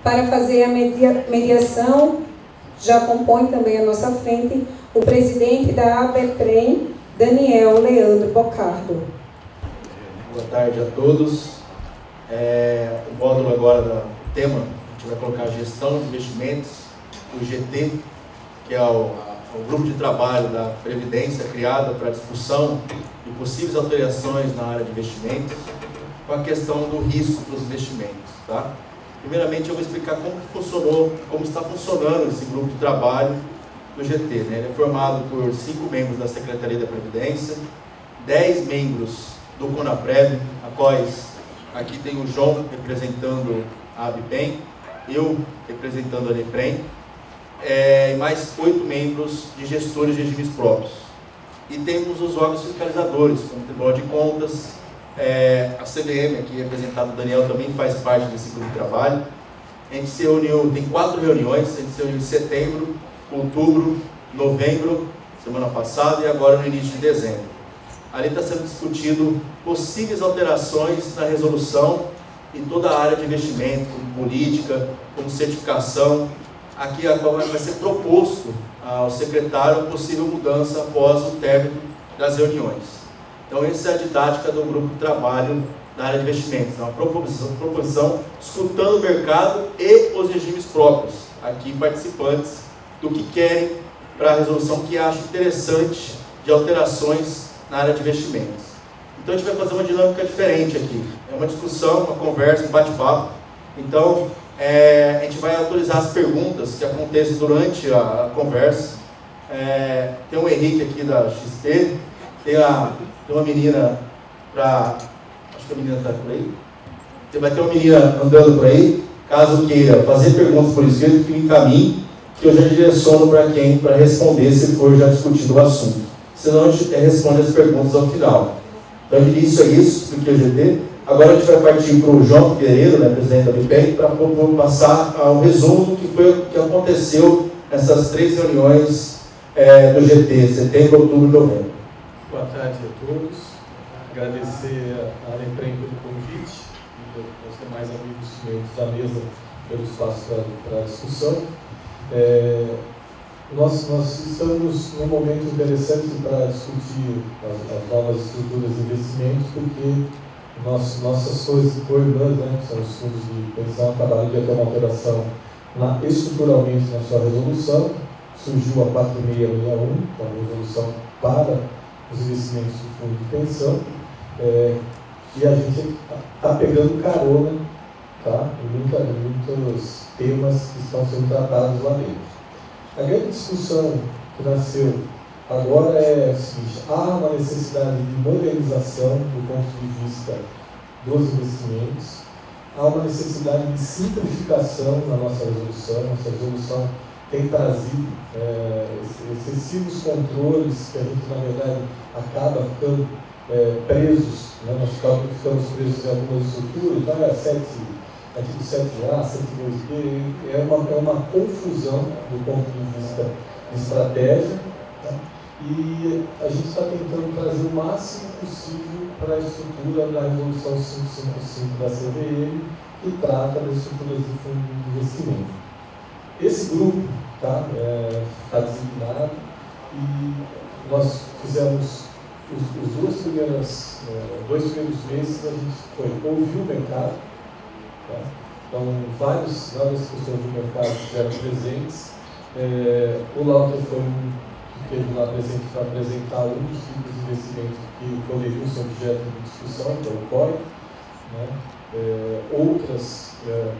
Para fazer a mediação, já compõe também à nossa frente o presidente da ABPREM, Daniel Leandro Bocardo. Boa tarde a todos. O módulo agora do tema, a gente vai colocar a gestão de investimentos, o GT, que é o grupo de trabalho da Previdência criado para discussão de possíveis alterações na área de investimentos, com a questão do risco dos investimentos, tá? Primeiramente, eu vou explicar como está funcionando esse grupo de trabalho do GT, né? Ele é formado por 5 membros da Secretaria da Previdência, 10 membros do CONAPREV, a quais aqui tem o João representando a ABPEM, eu representando a LEPREM, e mais 8 membros de gestores de regimes próprios. E temos os órgãos fiscalizadores, como o Tribunal de Contas, a CVM, aqui representado o Daniel, também faz parte desse grupo de trabalho. A gente se reuniu, tem 4 reuniões, a gente se reuniu em setembro, outubro, novembro, semana passada, e agora no início de dezembro. Ali está sendo discutido possíveis alterações na resolução em toda a área de investimento, como política, como certificação. Aqui vai ser proposto ao secretário a possível mudança após o término das reuniões. Então, essa é a didática do grupo de trabalho na área de investimentos. É uma proposição escutando o mercado e os regimes próprios. Aqui, participantes do que querem para a resolução que acham interessante de alterações na área de investimentos. Então, a gente vai fazer uma dinâmica diferente aqui. É uma discussão, uma conversa, um bate-papo. Então, a gente vai autorizar as perguntas que acontecem durante a conversa. Tem o Henrique aqui da XP, tem uma menina acho que a menina está por aí. Vai ter uma menina andando por aí. Caso queira fazer perguntas por escrito, que me encaminhe, que eu já direciono para responder, se for já discutido o assunto. Senão a gente responde as perguntas ao final. Então, de início é isso, porque o GT. Agora a gente vai partir para o João Figueiredo, né, presidente da BPEC, para passar ao resumo do que aconteceu nessas 3 reuniões do GT, setembro, outubro e novembro. Boa tarde a todos. Agradecer a LEPREM pelo convite e aos demais amigos membros da mesa pelo espaço para a discussão. Nós estamos num momento interessante para discutir as novas estruturas de investimento, porque nossas coisas co-irmãs, né, que são os fundos de pensão, acabaram de ter uma alteração estruturalmente na sua resolução. Surgiu a 4661, que é uma resolução para os investimentos do fundo de pensão, e a gente está pegando carona, tá, em muitos temas que estão sendo tratados lá dentro. A grande discussão que nasceu agora é a seguinte: há uma necessidade de modernização do ponto de vista dos investimentos, há uma necessidade de simplificação na nossa resolução. Nossa resolução tem trazido excessivos controles que a gente, na verdade, acaba ficando presos, né? Nós ficamos presos em algumas estruturas, então artigo 7A, 7.2b, é uma confusão do ponto de vista de estratégia, tá? E a gente está tentando trazer o máximo possível para a estrutura da resolução 555 da CVM, que trata das estruturas de fundo de investimento. Esse grupo está designado e nós fizemos os dois primeiros meses, a gente foi ouvir o mercado, tá? Então várias pessoas do mercado estiveram presentes. O Lauter foi que esteve lá presente para apresentar um dos tipos de investimentos que poderiam ser objeto de discussão, que é o COI, né? Outras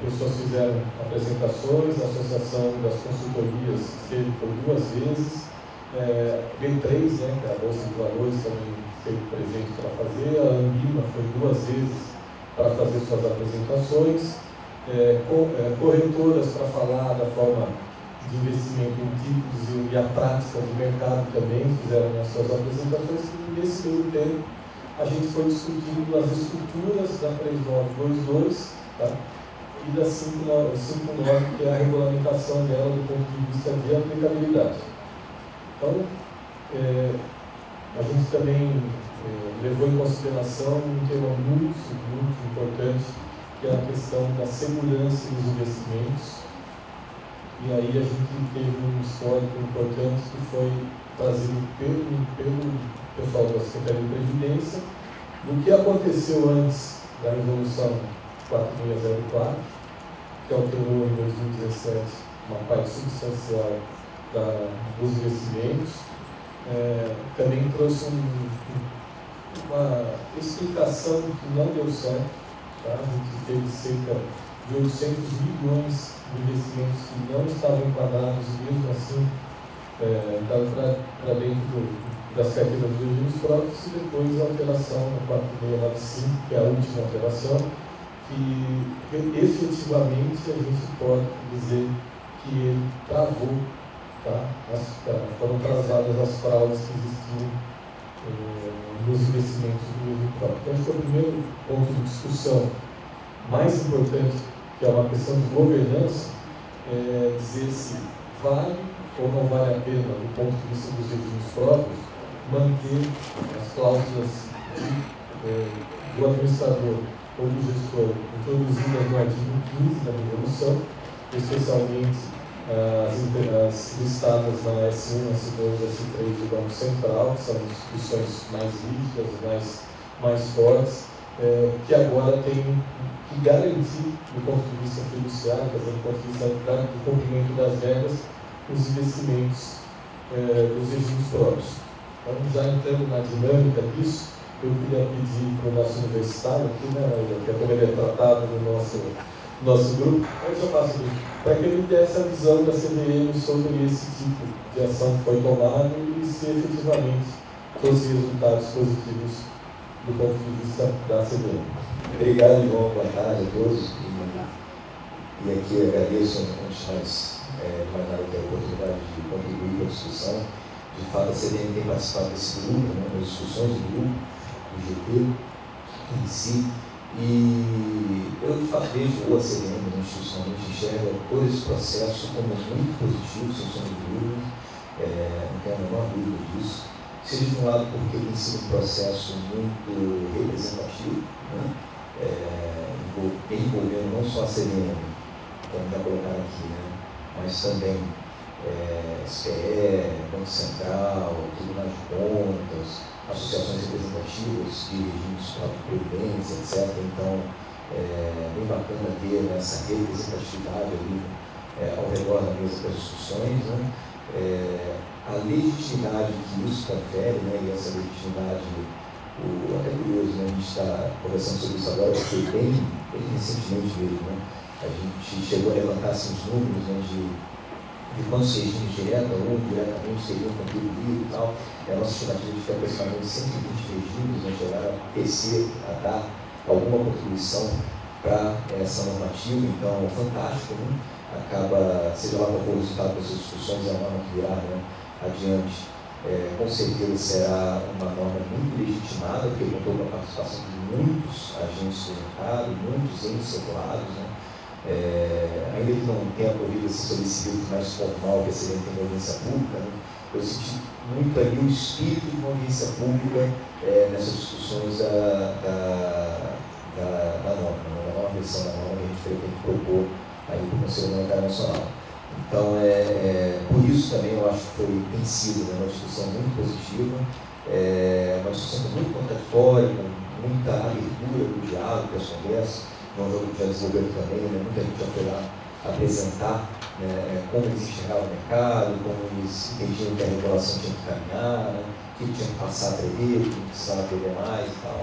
pessoas fizeram apresentações, a Associação das Consultorias esteve por 2 vezes, B3, né, que é a Bolsa de Valores, também esteve presente para fazer, a Ambima foi 2 vezes para fazer suas apresentações, corretoras para falar da forma de investimento em títulos e a prática de mercado também fizeram as suas apresentações, e nesse meio tempo a gente foi discutindo as estruturas da 3922, tá? E da 5.9, que é a regulamentação dela do ponto de vista de aplicabilidade. Então, a gente também levou em consideração um tema muito importante, que é a questão da segurança dos investimentos. E aí a gente teve um histórico importante que foi trazido pelo pessoal da Secretaria de Previdência do que aconteceu antes da Resolução 4604, que alterou em 2017 uma parte substancial dos investimentos. Também trouxe uma explicação que não deu certo. Tá? A gente teve cerca de 800 milhões de investimentos que não estavam enquadrados e mesmo assim entraram para dentro das carteiras dos regimes próprios, e depois a alteração na 4695, que é a última alteração, que efetivamente a gente pode dizer que ele travou, tá? Foram travadas as fraudes que existiam nos investimentos do regime próprio. Então, esse é o primeiro ponto de discussão mais importante, que é uma questão de governança, dizer se vale ou não vale a pena, do ponto de vista dos regimes próprios, manter as cláusulas do administrador ou do gestor introduzidas no artigo 15 da resolução, especialmente as listadas na S1, S2 e S3 do Banco Central, que são instituições mais rígidas, mais fortes, que agora tem que garantir, do ponto de vista fiduciário, do ponto de vista do cumprimento das regras, os investimentos dos regimes próprios. Então, já entrando na dinâmica disso, eu queria pedir para o nosso universitário aqui, que também é tratado no nosso grupo, antes eu passo aqui, para que ele desse a visão da CVM sobre esse tipo de ação que foi tomada e se efetivamente trouxe resultados positivos do ponto de vista da CVM. Obrigado, João. Boa tarde a todos. E aqui agradeço, antes de mais nada, ter a oportunidade de contribuir com a discussão. De fato, a CVM tem participado desse grupo, das discussões do grupo, do GT em si. E eu, de fato, vejo a CVM institucionalmente, enxerga todo esse processo como muito positivo, sem sombra de dúvida, não tenho a menor dúvida disso. Seja de um lado porque tem sido um processo muito representativo, envolvendo não só a CVM, como já colocaram aqui, mas também SPE, Banco Central, Tribunal de Contas, associações representativas de regimes de previdência, etc. Então, bem bacana ver essa representatividade ali ao redor da mesa das discussões, a legitimidade que isso confere, e essa legitimidade, até curioso, a gente está conversando sobre isso agora, porque bem recentemente mesmo, a gente chegou a levantar assim, os números de quantos regimes direta ou indiretamente seriam contribuídos e tal. A nossa estimativa de que aproximadamente 120 regimes chegaram a tecer, a dar alguma contribuição para essa normativa. Então, fantástico, acaba, seja lá qual for o resultado dessas discussões, a norma que virá adiante, com certeza será uma norma muito legitimada, porque contou com a participação de muitos agentes do mercado, muitos entes regulados, ainda que não tenha ocorrido esse solicito mais formal que a CVM tem de audiência pública, eu senti muito ali o espírito de uma audiência pública nessas discussões da norma, da nova versão da norma que a gente pretende propor aí para o Conselho Monetário Nacional. Então, por isso também eu acho que tem sido uma discussão muito positiva, uma discussão muito contraditória, com muita abertura do diálogo, das conversas. Nós já desenvolvemos também, muita gente já foi lá apresentar como eles enxergavam o mercado, como eles entendiam que a regulação tinha que caminhar, o que tinha que passar a prever, o que precisava prever mais e tal.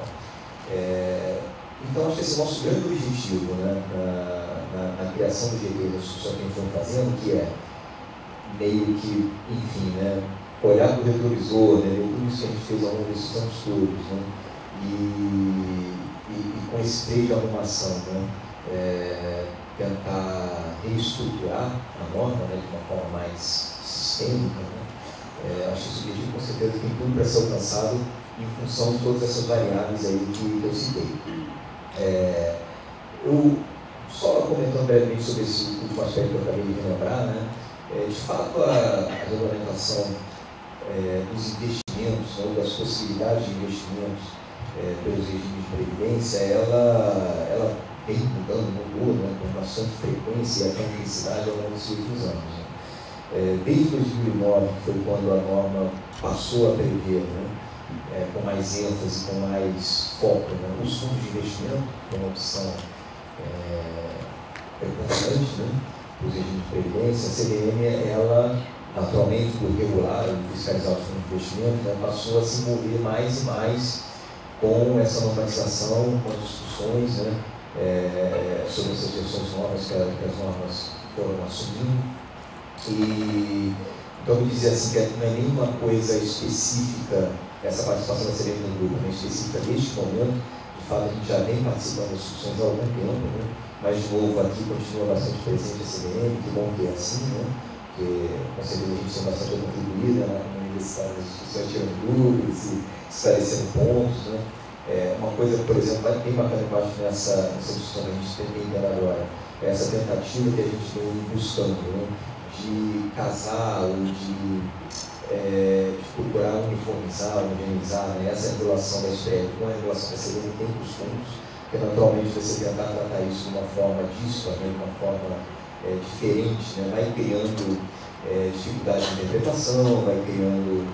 Então, acho que esse é o nosso grande objetivo na criação do GT, da discussão que a gente vai fazendo, que é meio que, enfim, olhar para o retrovisor, tudo isso que a gente fez ao longo desses anos todos, e com esse freio de arrumação, tentar reestruturar a norma de uma forma mais sistêmica. Acho que esse objetivo, com certeza, tem tudo para ser alcançado em função de todas essas variáveis aí que eu citei. Eu, só comentando brevemente sobre esse último aspecto que eu acabei de relembrar, de fato, a regulamentação dos investimentos, ou das possibilidades de investimentos pelos regimes de previdência, ela vem mudou, né, com bastante frequência e até intensidade ao longo dos últimos anos. Né. Desde 2009, que foi quando a norma passou a prever, né, com mais ênfase, com mais foco, né, os fundos de investimento, que é uma opção preponderante, né, para os regimes de previdência, a CVM, ela, naturalmente, por regular e fiscalizar os fundos de investimento, né, passou a se envolver mais e mais com essa normalização, com as discussões, né, sobre essas versões novas que as normas foram assumindo. E, então, eu dizia assim, que não é nenhuma coisa específica, essa participação da CVM no grupo, não é específica neste momento. De fato, a gente já vem participando das discussões há algum tempo, né, mas, de novo, aqui continua bastante presente a CVM, que bom que é assim, né, porque, com certeza, a gente tem bastante a contribuir, né, na universidade, nas discussões, tirando dúvidas e esclarecendo pontos, né. Uma coisa, por exemplo, bem bacana, eu acho, nessa discussão que a gente tem que agora, é essa tentativa que a gente vem buscando, né, de casar ou de procurar uniformizar, homogeneizar, né, essa regulação da SPL com a regulação da CVM tem os fundos, que naturalmente você tentar tratar isso de uma forma díspara, né, de uma forma diferente, né, vai criando dificuldade de interpretação, vai criando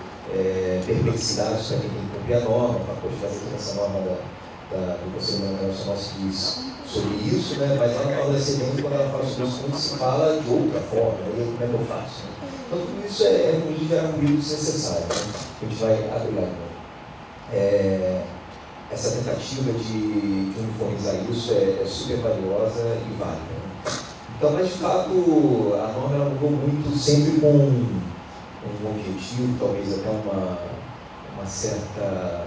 perplexidades para quem tem que cumprir a norma, para poder fazer toda essa norma do Conselho Nacional se diz sobre isso, né, mas lá na hora da CVM, quando ela fala sobre os fundos, se fala de outra forma, né, como é que eu faço? Né? Então, tudo isso é ruim, já é um ruído desnecessário, né, que a gente vai abrir agora. Essa tentativa de uniformizar isso é super valiosa e válida. Né? Então, mas de fato, a norma ela mudou muito, sempre com um objetivo, talvez até uma certa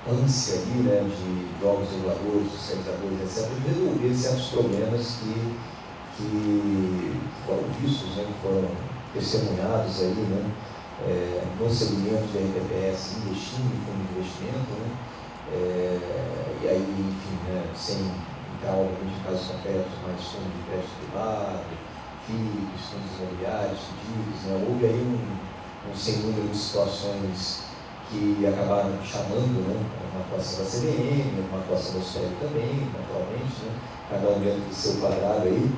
ânsia ali, né, de órgãos reguladores, fiscalizadores, etc., de resolver certos problemas que foram vistos, né, que foram testemunhados aí, né, no segmento da RPPS investindo em fundo de investimento, né, e aí, enfim, né, sem entrar obviamente em casos concretos, mas fundo de crédito privado, FIIs, fundos imobiliários, FDICs, né, houve aí um sem número de situações que acabaram chamando, né, uma atuação da CVM, uma atuação da SPL também, naturalmente, né, cada um dentro do seu quadrado aí,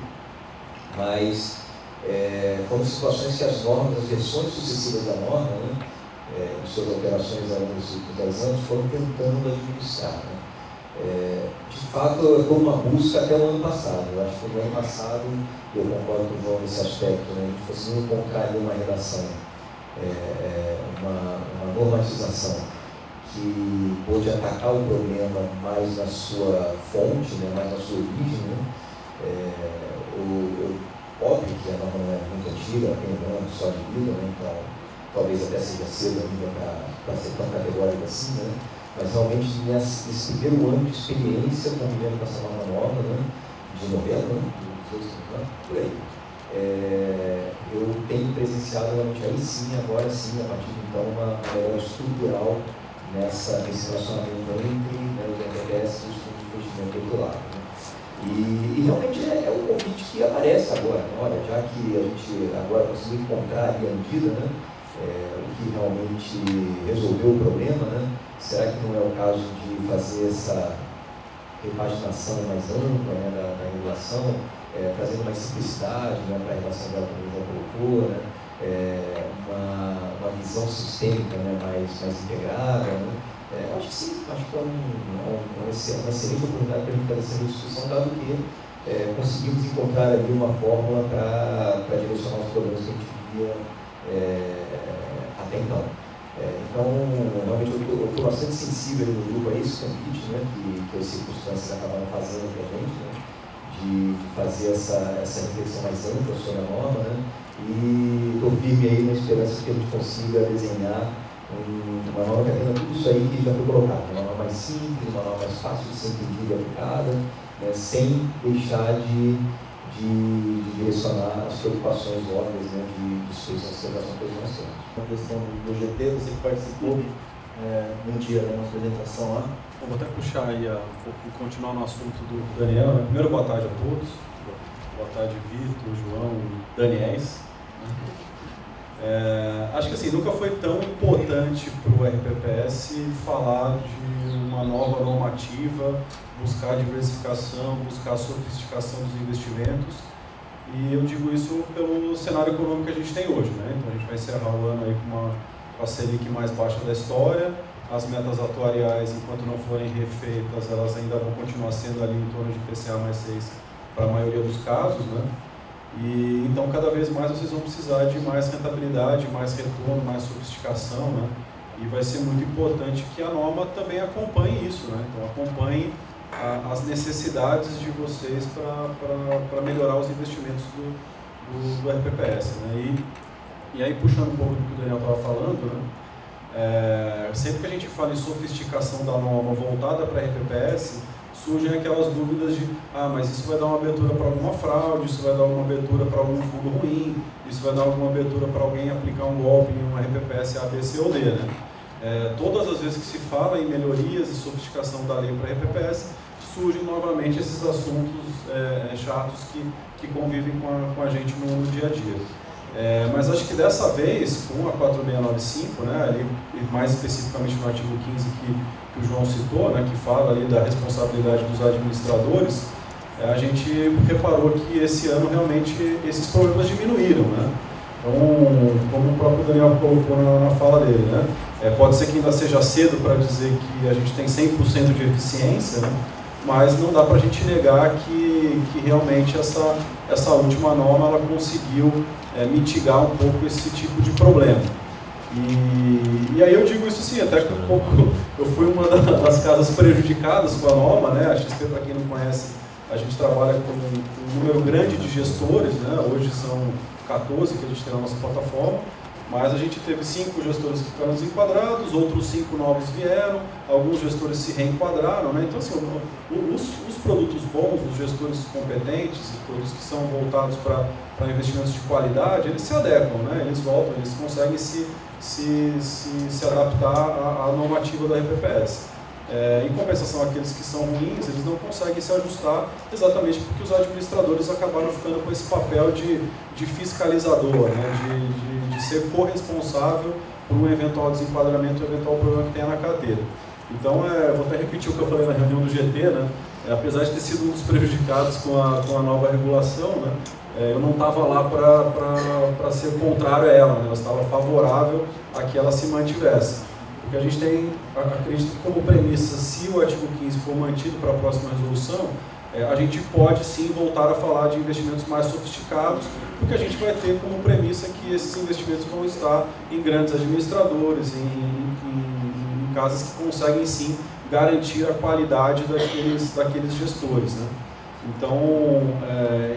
mas foram situações que as normas, as versões sucessivas da norma, né, em suas operações ao longo dos últimos 10 anos, foram tentando administrar. Né. De fato, foi uma busca até o ano passado. Eu acho que no ano passado, eu concordo com o João nesse aspecto, né, a gente conseguiu encontrar ali uma redação, uma normatização que pôde atacar o problema mais na sua fonte, né, mais na sua origem. Né. Óbvio que a norma não é muito antiga, tem um ano só de vida, né, então talvez até seja cedo ainda para ser tão categórico assim, né, mas realmente nesse primeiro ano de experiência convivendo com essa norma nova, né, de novembro, né, por aí. Eu tenho presenciado realmente aí sim, agora sim, a partir de então, uma melhora estrutural nesse relacionamento entre, né, os RPPS e os fundos de investimento do outro lado. Né. E realmente é o convite que aparece agora. Né. Olha, já que a gente agora conseguiu encontrar ali a medida, né, o que realmente resolveu o problema, né, será que não é o caso de fazer essa repaginação mais ampla, né, da regulação, trazendo mais simplicidade, né, para a relação dela, como já colocou, né, uma visão sistêmica, né, mais integrada. Né. Acho que sim, acho que é uma excelente oportunidade para a gente fazer essa discussão, dado que conseguimos encontrar ali uma fórmula para direcionar os problemas que a gente via até então. Então, realmente, eu estou bastante sensível no grupo a esse convite, né, que as circunstâncias acabaram fazendo para a gente, né, de fazer essa reflexão mais ampla sobre a norma, né, e estou firme aí na esperança que a gente consiga desenhar uma norma que atenda tudo isso aí que já foi colocado, uma norma mais simples, uma norma mais fácil de ser entendida e aplicada, né, sem deixar de direcionar as preocupações óbvias, né, de destruição e conservação que nós temos. A questão do GT, você que participou num dia da nossa apresentação lá. Vou até puxar aí e continuar no assunto do Daniel. Primeiro, boa tarde a todos. Boa tarde, Vitor, João e Daniels. Acho que assim, nunca foi tão importante para o RPPS falar de uma nova normativa, buscar diversificação, buscar sofisticação dos investimentos. E eu digo isso pelo cenário econômico que a gente tem hoje, né? Então a gente vai encerrar o ano aí com a Selic mais baixa da história, as metas atuariais, enquanto não forem refeitas, elas ainda vão continuar sendo ali em torno de IPCA mais 6 para a maioria dos casos, né? E então cada vez mais vocês vão precisar de mais rentabilidade, mais retorno, mais sofisticação, né? E vai ser muito importante que a norma também acompanhe isso, né? Então acompanhe as necessidades de vocês para melhorar os investimentos do RPPS, né? E aí, puxando um pouco do que o Daniel estava falando, né? Sempre que a gente fala em sofisticação da norma voltada para a RPPS, surgem aquelas dúvidas de, mas isso vai dar uma abertura para alguma fraude, isso vai dar uma abertura para algum fundo ruim, isso vai dar alguma abertura para alguém aplicar um golpe em uma RPPS A, B, C ou D, né? Todas as vezes que se fala em melhorias e sofisticação da lei para a RPPS, surgem novamente esses assuntos chatos que convivem com a gente no dia a dia. Mas acho que dessa vez, com a 4695, né, ali, mais especificamente no artigo 15 que o João citou, né, que fala ali da responsabilidade dos administradores, a gente reparou que esse ano realmente esses problemas diminuíram, né? Então, como o próprio Daniel colocou na fala dele, né? Pode ser que ainda seja cedo para dizer que a gente tem 100% de eficiência, né? Mas não dá para a gente negar que realmente essa última norma ela conseguiu mitigar um pouco esse tipo de problema. E aí eu digo isso sim, até que um pouco eu fui uma das casas prejudicadas com a norma, né? A XP, para quem não conhece, a gente trabalha com um número grande de gestores, né? Hoje são 14 que a gente tem na nossa plataforma, mas a gente teve 5 gestores que ficaram desenquadrados, outros 5 novos vieram, alguns gestores se reenquadraram, né? Então, assim, os produtos bons, os gestores competentes, os produtos que são voltados para investimentos de qualidade, eles se adequam, né? Eles voltam, eles conseguem se adaptar à normativa da RPPS. Em compensação, aqueles que são ruins, eles não conseguem se ajustar exatamente porque os administradores acabaram ficando com esse papel de fiscalizador, né? de ser corresponsável por um eventual desenquadramento, um eventual problema que tenha na carteira. Então, vou até repetir o que eu falei na reunião do GT, né? Apesar de ter sido um dos prejudicados com a nova regulação, né? Eu não estava lá para ser contrário a ela, né? Eu estava favorável a que ela se mantivesse. Porque a gente tem, acredito que como premissa, se o artigo 15 for mantido para a próxima resolução, a gente pode sim voltar a falar de investimentos mais sofisticados, porque a gente vai ter como premissa que esses investimentos vão estar em grandes administradores, em casas que conseguem sim garantir a qualidade daqueles gestores, né? Então,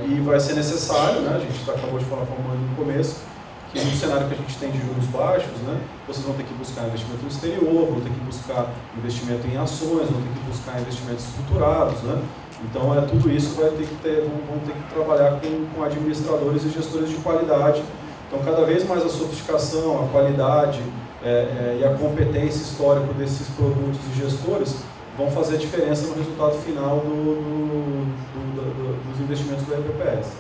e vai ser necessário, né? A gente acabou de falar no começo, que no cenário que a gente tem de juros baixos, né, vocês vão ter que buscar investimento no exterior, vão ter que buscar investimento em ações, vão ter que buscar investimentos estruturados, né? Então, tudo isso vão ter que trabalhar com administradores e gestores de qualidade. Então, cada vez mais a sofisticação, a qualidade e a competência histórica desses produtos e gestores vão fazer a diferença no resultado final dos investimentos do RPPS.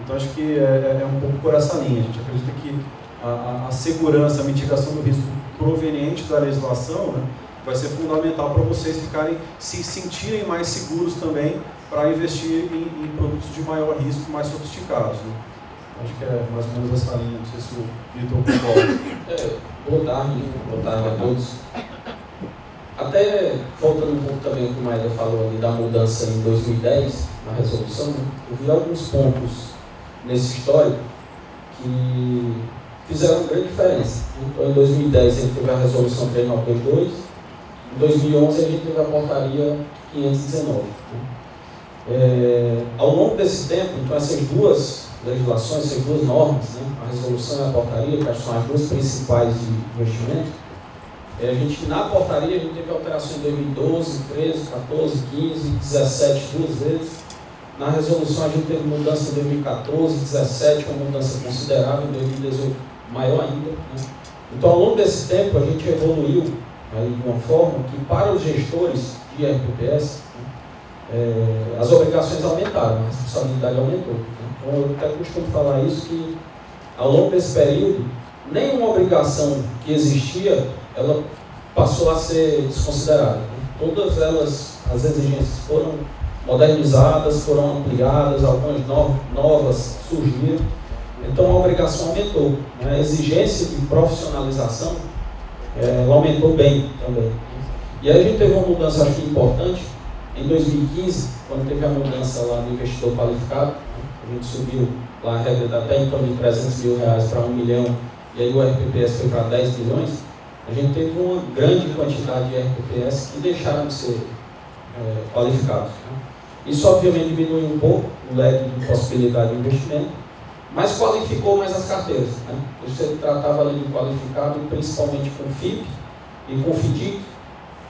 Então, acho que é um pouco por essa linha. A gente acredita que a segurança, a mitigação do risco proveniente da legislação, né, vai ser fundamental para vocês se sentirem mais seguros também para investir em produtos de maior risco, mais sofisticados, né? Acho que é mais ou menos essa linha. Não sei se o Vitor concorda. Boa tarde a todos. Até voltando um pouco também o que o Maíra falou ali da mudança em 2010, na resolução, eu vi alguns pontos nesse histórico que fizeram grande diferença. Então, em 2010 a gente teve a resolução 3922, em 2011 a gente teve a portaria 519. Ao longo desse tempo, então, essas duas legislações, essas duas normas, né, a resolução e a portaria, que são as duas principais de investimento, a gente, na portaria, a gente teve alteração em 2012, 13, 14, 15, 17 duas vezes. Na resolução a gente teve mudança em 2014, 2017, uma mudança considerável, em 2018 maior ainda, né? Então, ao longo desse tempo, a gente evoluiu aí, de uma forma que, para os gestores de RPPS, né, as obrigações aumentaram, a responsabilidade aumentou, né? Então, eu até costumo falar isso, que ao longo desse período, nenhuma obrigação que existia, ela passou a ser desconsiderada. Todas elas, as exigências foram modernizadas, foram ampliadas, algumas novas surgiram, então a obrigação aumentou. A exigência de profissionalização ela aumentou bem também. E aí a gente teve uma mudança, acho que importante, em 2015, quando teve a mudança lá do investidor qualificado, a gente subiu lá a regra até então de R$300 mil para 1 milhão, e aí o RPPS foi para 10 bilhões, a gente teve uma grande quantidade de RPPS que deixaram de ser qualificados. Isso obviamente diminuiu um pouco o leque de possibilidade de investimento, mas qualificou mais as carteiras. Você tratava ali de qualificado principalmente com FIP e com FDIC,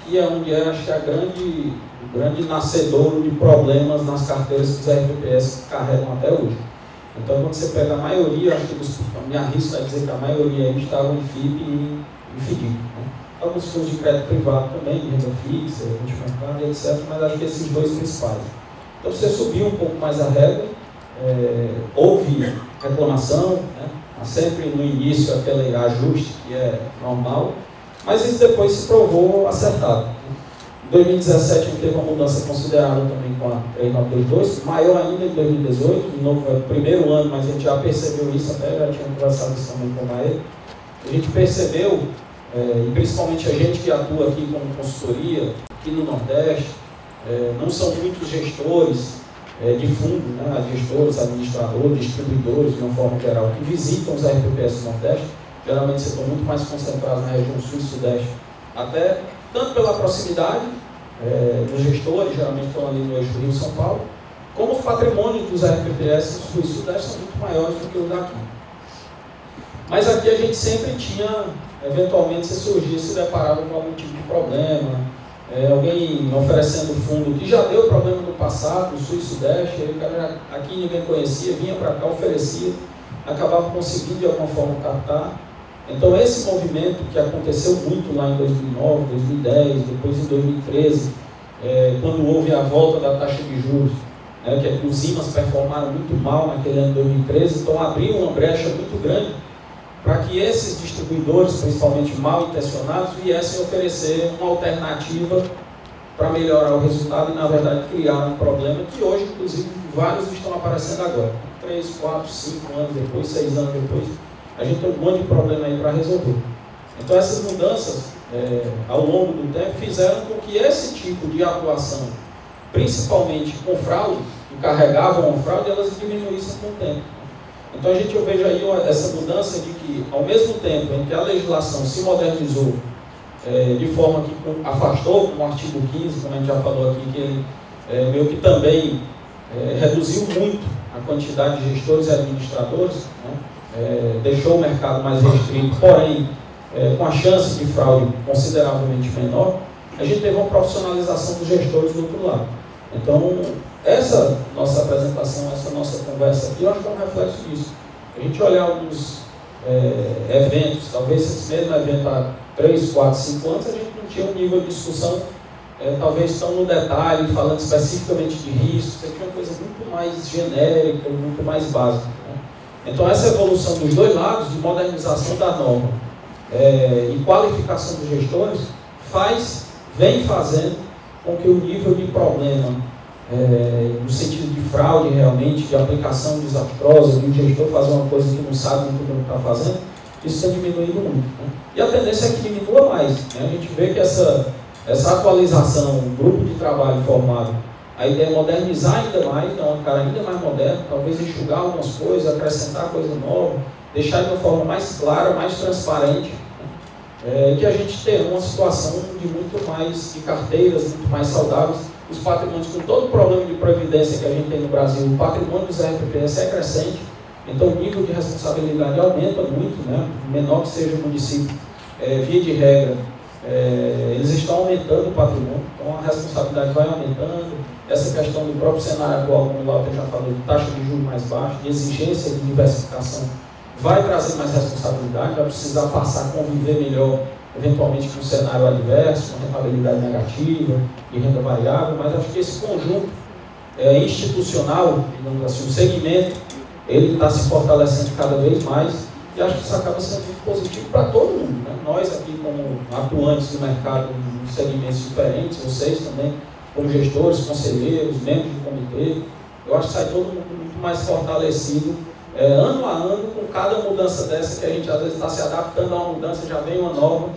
que é onde acho que o grande nascedouro de problemas nas carteiras que os RPPS carregam até hoje. Então, quando você pega a maioria, acho que me arrisco a dizer que a maioria aí estavam em FIP e em FDIC. Alguns fundos de crédito privado também, de renda fixa, multimercado, etc., mas acho que esses dois principais. Então, você subiu um pouco mais a regra, houve reclamação, sempre no início aquele ajuste que é normal, mas isso depois se provou acertado. Em 2017 a gente teve uma mudança considerável também com a 3922, maior ainda em 2018, de novo é o primeiro ano, mas a gente já percebeu isso, até já tinha conversado isso também com o Maê. A gente percebeu, e principalmente a gente que atua aqui como consultoria, aqui no Nordeste, não são muitos gestores de fundo, gestores, administradores, distribuidores, de uma forma geral, que visitam os RPPS do Nordeste. Geralmente você está muito mais concentrado na região sul e sudeste, até tanto pela proximidade dos gestores, geralmente estão ali no eixo Rio-São Paulo, como os patrimônios dos RPPS sul e sudeste são muito maiores do que os daqui. Mas aqui a gente sempre tinha, eventualmente, se surgia, se deparava com algum tipo de problema, alguém oferecendo fundo que já deu problema no passado, no sul e sudeste, aí o cara aqui ninguém conhecia, vinha para cá, oferecia, acabava conseguindo de alguma forma captar. Então esse movimento que aconteceu muito lá em 2009, 2010, depois em 2013, quando houve a volta da taxa de juros, que os IMAs performaram muito mal naquele ano de 2013, então abriu uma brecha muito grande para que esses distribuidores, principalmente mal intencionados, viessem oferecer uma alternativa para melhorar o resultado e, na verdade, criar um problema que hoje, inclusive, vários estão aparecendo agora. 3, 4, 5 anos depois, 6 anos depois, a gente tem um monte de problema aí para resolver. Então, essas mudanças, ao longo do tempo, fizeram com que esse tipo de atuação, principalmente com fraude, que carregavam a fraude, elas diminuíssem com o tempo. Então, eu vejo aí essa mudança de que, ao mesmo tempo em que a legislação se modernizou de forma que afastou, como o artigo 15, como a gente já falou aqui, que ele meio que também reduziu muito a quantidade de gestores e administradores, deixou o mercado mais restrito, porém, com a chance de fraude consideravelmente menor, a gente teve uma profissionalização dos gestores do outro lado. Então, essa nossa apresentação, essa nossa conversa aqui, eu acho que é um reflexo disso. A gente olhar alguns eventos, talvez esse mesmo evento há 3, 4, 5 anos, a gente não tinha um nível de discussão, talvez tão no detalhe, falando especificamente de risco, você tinha uma coisa muito mais genérica, muito mais básica. Então, essa evolução dos dois lados, de modernização da norma e qualificação dos gestores, vem fazendo com que o nível de problema, no sentido de fraude realmente, de aplicação desastrosa, de um gestor fazer uma coisa que não sabe muito o que está fazendo, isso está diminuindo muito. E a tendência é que diminua mais. A gente vê que essa atualização, um grupo de trabalho formado, a ideia é modernizar ainda mais, dar uma cara ainda mais moderna, talvez enxugar algumas coisas, acrescentar coisa nova, deixar de uma forma mais clara, mais transparente, que a gente tenha uma situação de muito mais de carteiras, muito mais saudáveis. Os patrimônios, com todo o problema de previdência que a gente tem no Brasil, o patrimônio dos RPPS é crescente, então o nível de responsabilidade aumenta muito, menor que seja o município, via de regra, eles estão aumentando o patrimônio, então a responsabilidade vai aumentando. Essa questão do próprio cenário atual, como o Walter já falou, de taxa de juros mais baixa, de exigência de diversificação, vai trazer mais responsabilidade, vai precisar passar a conviver melhor, eventualmente com um cenário adverso, uma rentabilidade negativa, de renda variável, mas acho que esse conjunto institucional, digamos assim, o segmento, ele está se fortalecendo cada vez mais e acho que isso acaba sendo muito positivo para todo mundo, né? Nós aqui como atuantes do mercado em segmentos diferentes, vocês também como gestores, conselheiros, membros do comitê, eu acho que sai todo mundo muito mais fortalecido, ano a ano, com cada mudança dessa, que a gente às vezes está se adaptando a uma mudança, já vem uma nova,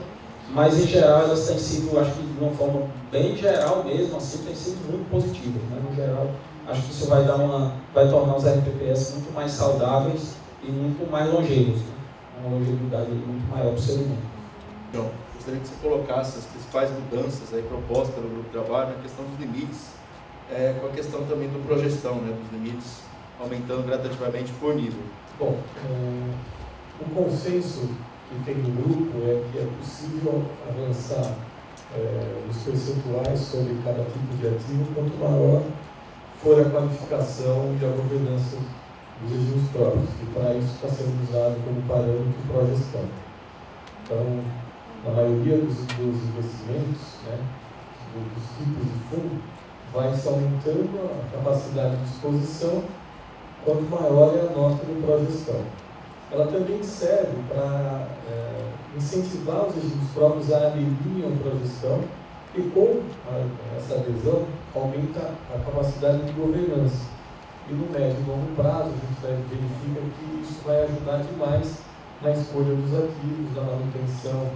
mas em geral elas têm sido, acho que de uma forma bem geral mesmo, assim, tem sido muito positivas, né? No geral, acho que isso vai tornar os RPPS muito mais saudáveis e muito mais longevos, né? Uma longevidade muito maior para o ser humano. Então, gostaria que você colocasse as principais mudanças aí propostas pelo grupo de trabalho na questão dos limites, com a questão também do progestão, né, dos limites aumentando gradativamente por nível. Bom, o consenso que tem no grupo é que é possível avançar nos percentuais sobre cada tipo de ativo, quanto maior for a qualificação e a governança dos regimes próprios, e para isso está sendo usado como parâmetro de progestão. Então, na maioria dos investimentos, né, dos tipos de fundo, vai se aumentando a capacidade de exposição quanto maior é a nota de progestão. Ela também serve para incentivar os regimes próprios a aderirem à progestão, e com essa adesão aumenta a capacidade de governança. E no médio e longo prazo, a gente verifica que isso vai ajudar demais na escolha dos ativos, na manutenção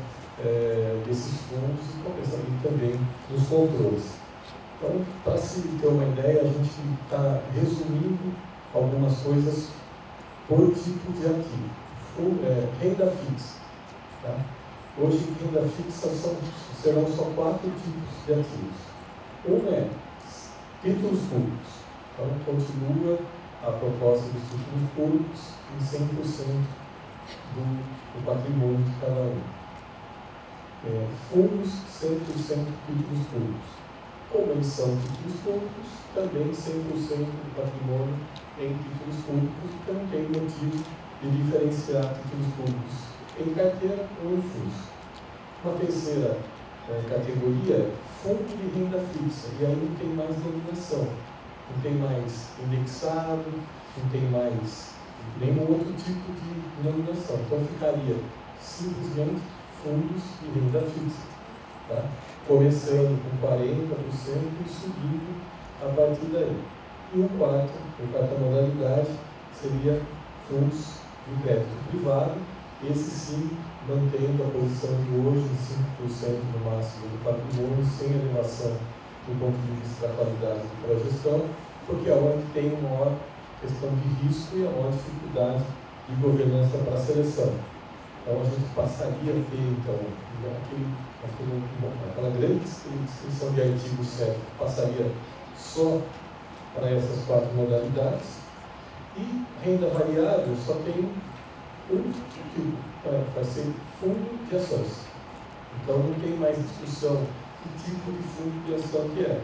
desses fundos e compensamento também nos controles. Então, para se ter uma ideia, a gente está resumindo algumas coisas por tipo de ativo. Renda fixa. Tá? Hoje, renda fixa serão só 4 tipos de ativos. Um é títulos públicos. Então, continua a proposta dos títulos públicos em 100% do patrimônio de cada um. Fundos, 100% títulos públicos. Como eles são títulos públicos, também 100% do patrimônio em títulos públicos, então não tem motivo de diferenciar títulos públicos em carteira ou em fundos. Uma terceira categoria, fundo de renda fixa, e aí não tem mais denominação, não tem mais indexado, não tem mais nenhum outro tipo de denominação. Então ficaria simplesmente fundos de renda fixa, tá? Começando com 40% e subindo a partir daí. E a quarta modalidade seria fundos de crédito privado, esse sim mantendo a posição de hoje em 5% no máximo do patrimônio, sem elevação do ponto de vista da qualidade de progestão, porque é onde tem uma maior questão de risco e a maior dificuldade de governança para a seleção. Então a gente passaria a ter, então, aquela grande descrição de artigo 7 passaria só para essas 4 modalidades, e renda variável só tem um tipo, vai ser fundo de ações. Então não tem mais discussão que tipo de fundo de ação que é,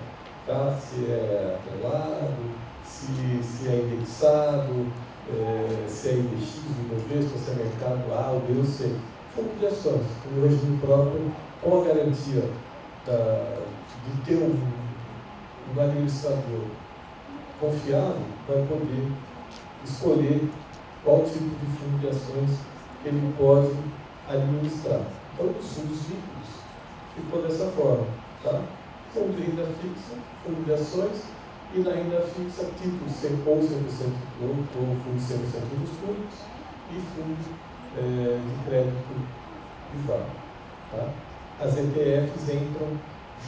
tá? Se é atrelado, se é indexado, se é IBX, Ibovespa, se é mercado A, ou B ou C. Fundo de ações, o regime próprio, com a garantia de ter um administrador confiável, vai poder escolher qual tipo de fundo de ações que ele pode administrar. Então, os fundos líquidos ficou dessa forma, tá? Fundo de renda fixa, fundo de ações, e na renda fixa, títulos ou 100% ou fundo de 100% dos públicos e fundo de crédito privado. Tá? As ETFs entram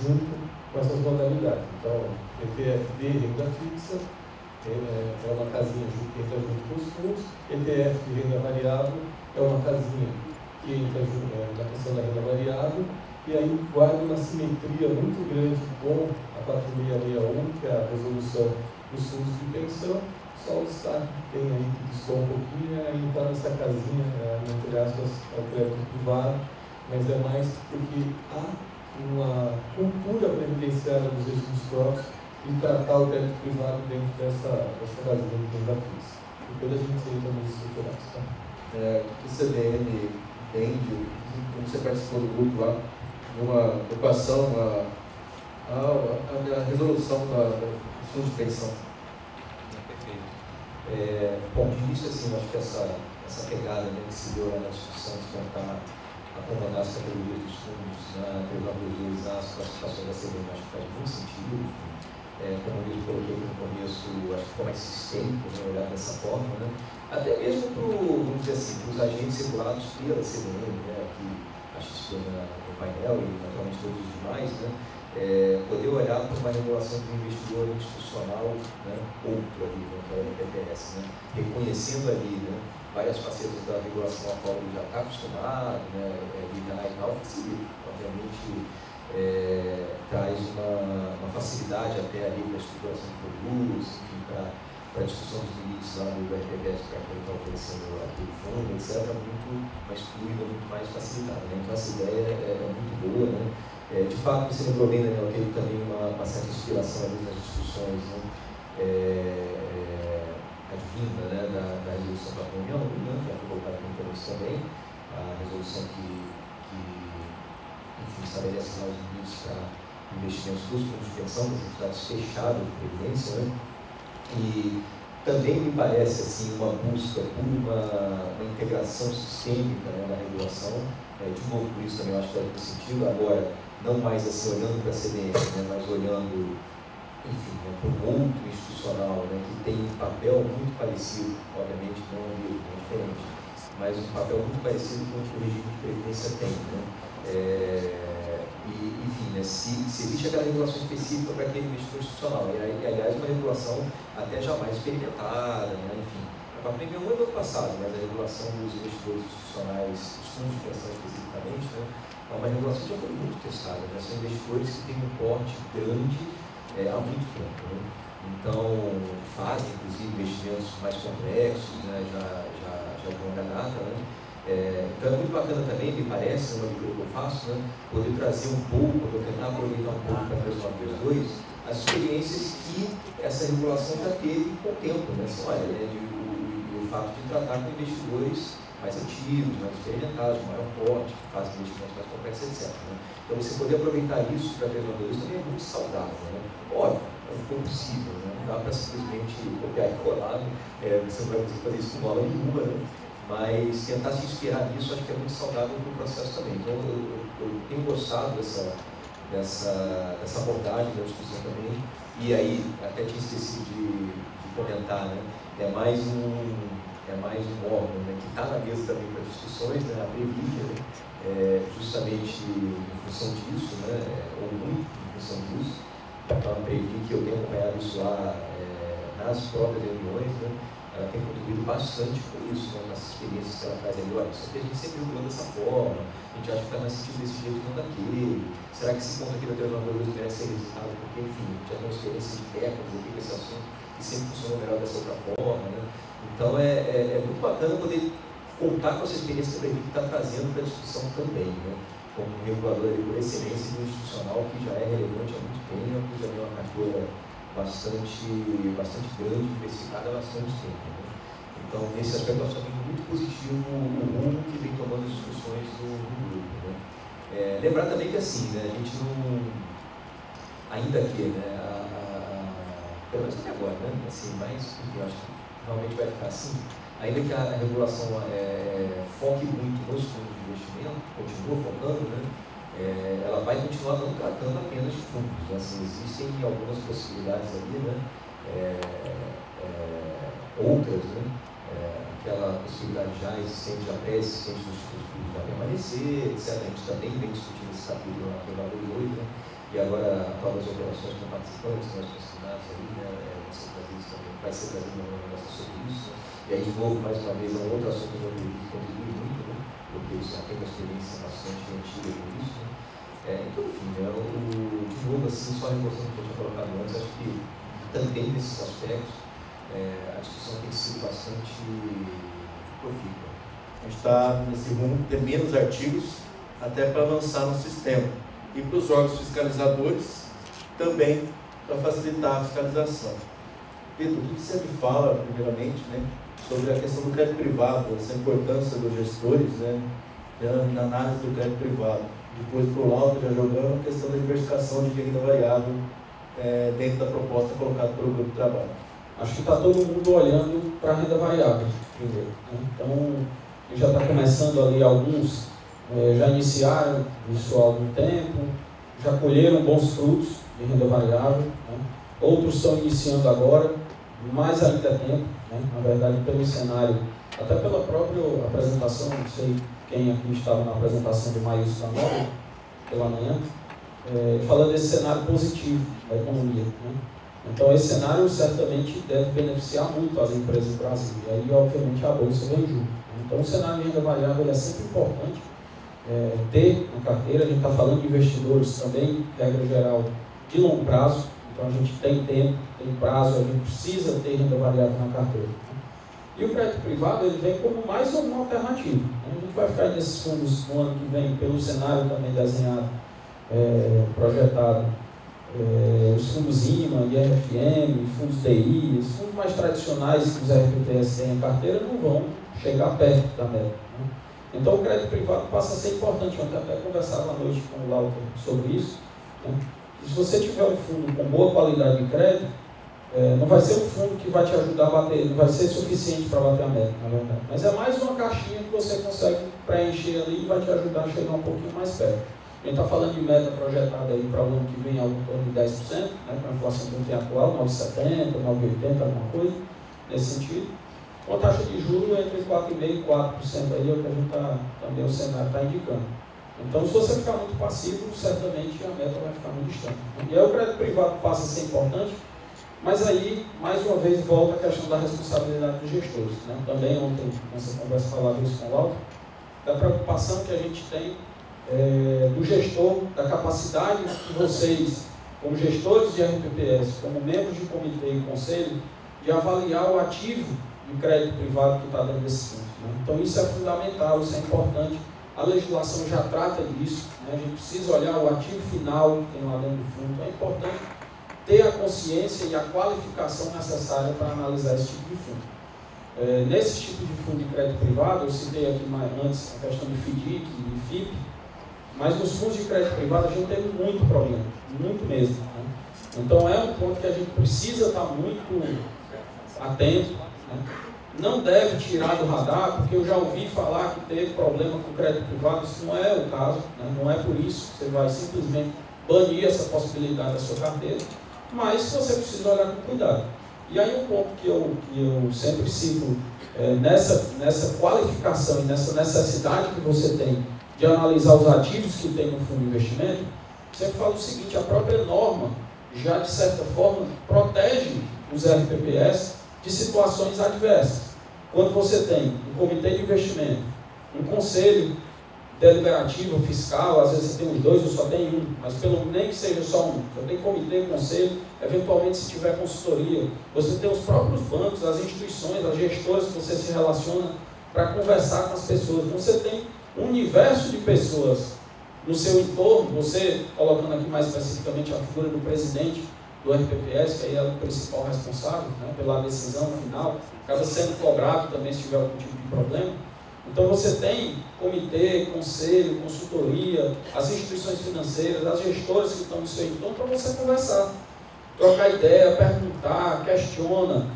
junto com essas modalidades. Então, ETF de renda fixa é uma casinha que entra junto com os fundos, ETF de renda variável é uma casinha que entra na questão da renda variável, e aí guarda uma simetria muito grande com a 4661, que é a resolução dos fundos de pensão. Só o destaque que tem aí, que distou um pouquinho, é entrar nessa casinha, entre aspas, ao crédito privado, mas é mais porque há uma cultura previdenciária dos regimes próprios e tratar o crédito privado dentro dessa casinha de renda fixa. Depois a gente entra nos estruturais. Tá? O que o CDN entende, como você participou do grupo lá, uma equação, a resolução dos fundos de pensão. Bom, de início, assim, eu acho que essa pegada, né, que se deu lá na discussão de tentar acomodar as categorias dos fundos na prioridade as classificações da CVM, acho que faz muito sentido. Como eu coloquei aqui no começo, acho que ficou mais sistêmico, né, olhar dessa forma, né? Até mesmo vamos dizer assim, para os agentes regulados pela CVM, né, aqui a XP no painel e naturalmente todos os demais, né, poder olhar para uma regulação de um investidor institucional, né, outro ali, né, que é o RPPS, né, reconhecendo ali, né, várias facetas da regulação a qual ele já está acostumado, né, lidar e tal, facilita, obviamente traz uma facilidade até ali para a estruturação de produtos, enfim, para a discussão dos limites lá do RPPS para quem está oferecendo aquele fundo, etc., muito mais fluida, muito mais facilitada, né? Então essa ideia é muito boa, né? De fato, você lembrou bem, Daniel, teve também uma certa inspiração ali nas discussões, né? Advinda, né, da resolução da reunião, né, que já foi colocada aqui no começo também, a resolução que enfim, estabelece lá os limites para investimentos dos fundos de pensão, das entidades fechadas de previdência, né? E também me parece assim, uma busca por uma integração sistêmica, né, da regulação. De novo, por isso também eu acho que faz muito sentido. Agora, não mais assim olhando para a CVM, né, mas olhando, enfim, né, para um outro institucional, né, que tem um papel muito parecido, obviamente não é diferente, mas um papel muito parecido com o que o regime de previdência tem, né? Enfim, né, se existe aquela regulação específica para aquele investidor institucional, e aliás uma regulação até jamais experimentada, né, enfim, a partir do ano passado, mas a regulação dos investidores institucionais, dos fundos de pensão especificamente, né, é uma regulação que já foi muito testada, né, são investidores que têm um porte grande há muito tempo, né, então fazem inclusive investimentos mais complexos, né, já de longa data, né. Então é muito bacana também, me parece, uma leitura que eu faço, né, poder trazer um pouco, poder tentar aproveitar um pouco para 3932, as experiências que essa regulação já teve com o tempo, né, assim, olha, né, o fato de tratar com investidores mais antigos, mais experimentados, de maior porte, que fazem investimentos mais complexos, etc. Né. Então você poder aproveitar isso para 3932 também é muito saudável, né. Óbvio, não foi possível, né, não dá para simplesmente copiar e colar, você não vai conseguir fazer isso com bola nenhuma, né. Mas tentar se inspirar nisso acho que é muito saudável para o processo também. Então eu tenho gostado dessa abordagem da discussão também, e aí até tinha esquecido de comentar, né? É mais um órgão, né, que está na mesa também para discussões, né, a Previc, né, justamente em função disso, né, ou muito em função disso. Então a Previc, eu tenho acompanhado isso lá nas próprias reuniões, né, ela tem contribuído bastante com isso, né, nas experiências que ela traz ali. Olha, isso aqui a gente sempre regulou dessa forma, a gente acha que está mais sentido desse jeito que não daquele. Será que esse ponto aqui da transformadora merece ser revisitado? Porque, enfim, a gente já tem uma experiência de décadas aqui com esse assunto e sempre funcionou melhor dessa outra forma, né? Então é muito bacana poder contar com essa experiência que a Previc está trazendo para a discussão também, né? Como um regulador por excelência institucional que já é relevante há muito tempo, já tem uma carteira bastante grande, diversificada há bastante tempo, né? Então, nesse aspecto, eu acho também muito positivo o rumo que vem tomando as discussões do grupo, né? Lembrar também que, assim, né, a gente não, ainda que, né, pelo menos até agora, né, assim, mas, enfim, eu acho que realmente vai ficar assim, ainda que a regulação foque muito nos fundos de investimento, continua focando, né, ela vai continuar não tratando apenas de fundos, né? Assim, existem algumas possibilidades ali, né? Outras, né? Aquela possibilidade já existente, já pré-existente dos títulos públicos vai permanecer, etc. A gente também vem discutindo esse capítulo na prova 2, né? E agora a prova das operações com participantes, nós consignados ali, né? Vai ser trazido uma conversa sobre isso, né? E aí, de novo, mais uma vez, é um outro assunto que contribui muito, né? Porque eles já têm uma experiência bastante antiga com isso, né? Então, enfim, de novo, assim, só reforçando o que eu tinha colocado antes, acho que também nesses aspectos a discussão tem sido bastante profícua. A gente está nesse rumo de ter menos artigos até para avançar no sistema. E para os órgãos fiscalizadores também para facilitar a fiscalização. Pedro, o que você me fala, primeiramente, né, sobre a questão do crédito privado, essa importância dos gestores, né, na análise do crédito privado. Depois, para o laudo, já jogando a questão da diversificação de renda variável dentro da proposta colocada pelo grupo de trabalho. acho que está todo mundo olhando para a renda variável primeiro, né? Então, já está começando ali, alguns já iniciaram isso há algum tempo, já colheram bons frutos de renda variável, né? Outros estão iniciando agora, mais ainda é tempo, né? Na verdade, pelo cenário, até pela própria apresentação, não sei quem aqui estava na apresentação do Maílson da Nova, pela manhã, falando desse cenário positivo da economia, né? Então, esse cenário certamente deve beneficiar muito as empresas do Brasil. E aí, obviamente, a Bolsa vem junto. Então, o cenário de renda variável é sempre importante ter na carteira. A gente está falando de investidores também, regra geral, de longo prazo. Então, a gente tem tempo, tem prazo, a gente precisa ter renda variável na carteira. E o crédito privado, ele vem como mais uma alternativa. A gente vai ficar nesses fundos no ano que vem, pelo cenário também desenhado, projetado. Os fundos IMA, IRFM, fundos DI, os fundos mais tradicionais que os RPPS têm em carteira não vão chegar perto da meta, né? Então o crédito privado passa a ser importante. Eu até conversava à noite com o Lauter sobre isso, né? E se você tiver um fundo com boa qualidade de crédito, não vai ser um fundo que vai te ajudar a bater, não vai ser suficiente para bater a meta, na verdade. Mas é mais uma caixinha que você consegue preencher ali e vai te ajudar a chegar um pouquinho mais perto. A gente está falando de meta projetada aí para o ano que vem, algo em torno de 10%, né, com a inflação que tem atual, 9,70, 9,80, alguma coisa, nesse sentido. Com a taxa de juros entre 4,5% e 4% aí, é o que a gente também o cenário está indicando. Então, se você ficar muito passivo, certamente a meta vai ficar muito distante. E aí o crédito privado passa a ser importante, mas aí, mais uma vez, volta a questão da responsabilidade dos gestores, né? Também ontem, nessa conversa, falava isso com o Lauter, da preocupação que a gente tem do gestor, da capacidade que vocês, como gestores de RPPS, como membros de comitê e conselho, de avaliar o ativo de crédito privado que está dentro desse fundo, né? Então isso é fundamental, isso é importante. A legislação já trata disso, né? A gente precisa olhar o ativo final que tem lá dentro do fundo. É importante ter a consciência e a qualificação necessária para analisar esse tipo de fundo. Nesse tipo de fundo de crédito privado, eu citei aqui antes a questão de FDIC e FIP, mas nos fundos de crédito privado a gente tem muito problema, muito mesmo, né? Então é um ponto que a gente precisa estar muito atento, né? Não deve tirar do radar, porque eu já ouvi falar que teve problema com o crédito privado. Isso não é o caso, né? Não é por isso que você vai simplesmente banir essa possibilidade da sua carteira, mas você precisa olhar com cuidado. E aí um ponto que eu sempre cito nessa qualificação e nessa necessidade que você tem de analisar os ativos que tem no fundo de investimento, sempre falo o seguinte: a própria norma já, de certa forma, protege os RPPS de situações adversas. Quando você tem um comitê de investimento, um conselho deliberativo fiscal, às vezes você tem os dois ou só tem um, mas nem que seja só um, você tem comitê, conselho, eventualmente se tiver consultoria, você tem os próprios bancos, as instituições, as gestoras que você se relaciona para conversar com as pessoas. Você tem um universo de pessoas no seu entorno, você, colocando aqui mais especificamente a figura do presidente do RPPS, que aí é o principal responsável, né, pela decisão final, acaba sendo cobrado também se tiver algum tipo de problema. Então você tem comitê, conselho, consultoria, as instituições financeiras, as gestoras que estão no seu entorno para você conversar, trocar ideia, perguntar, questiona.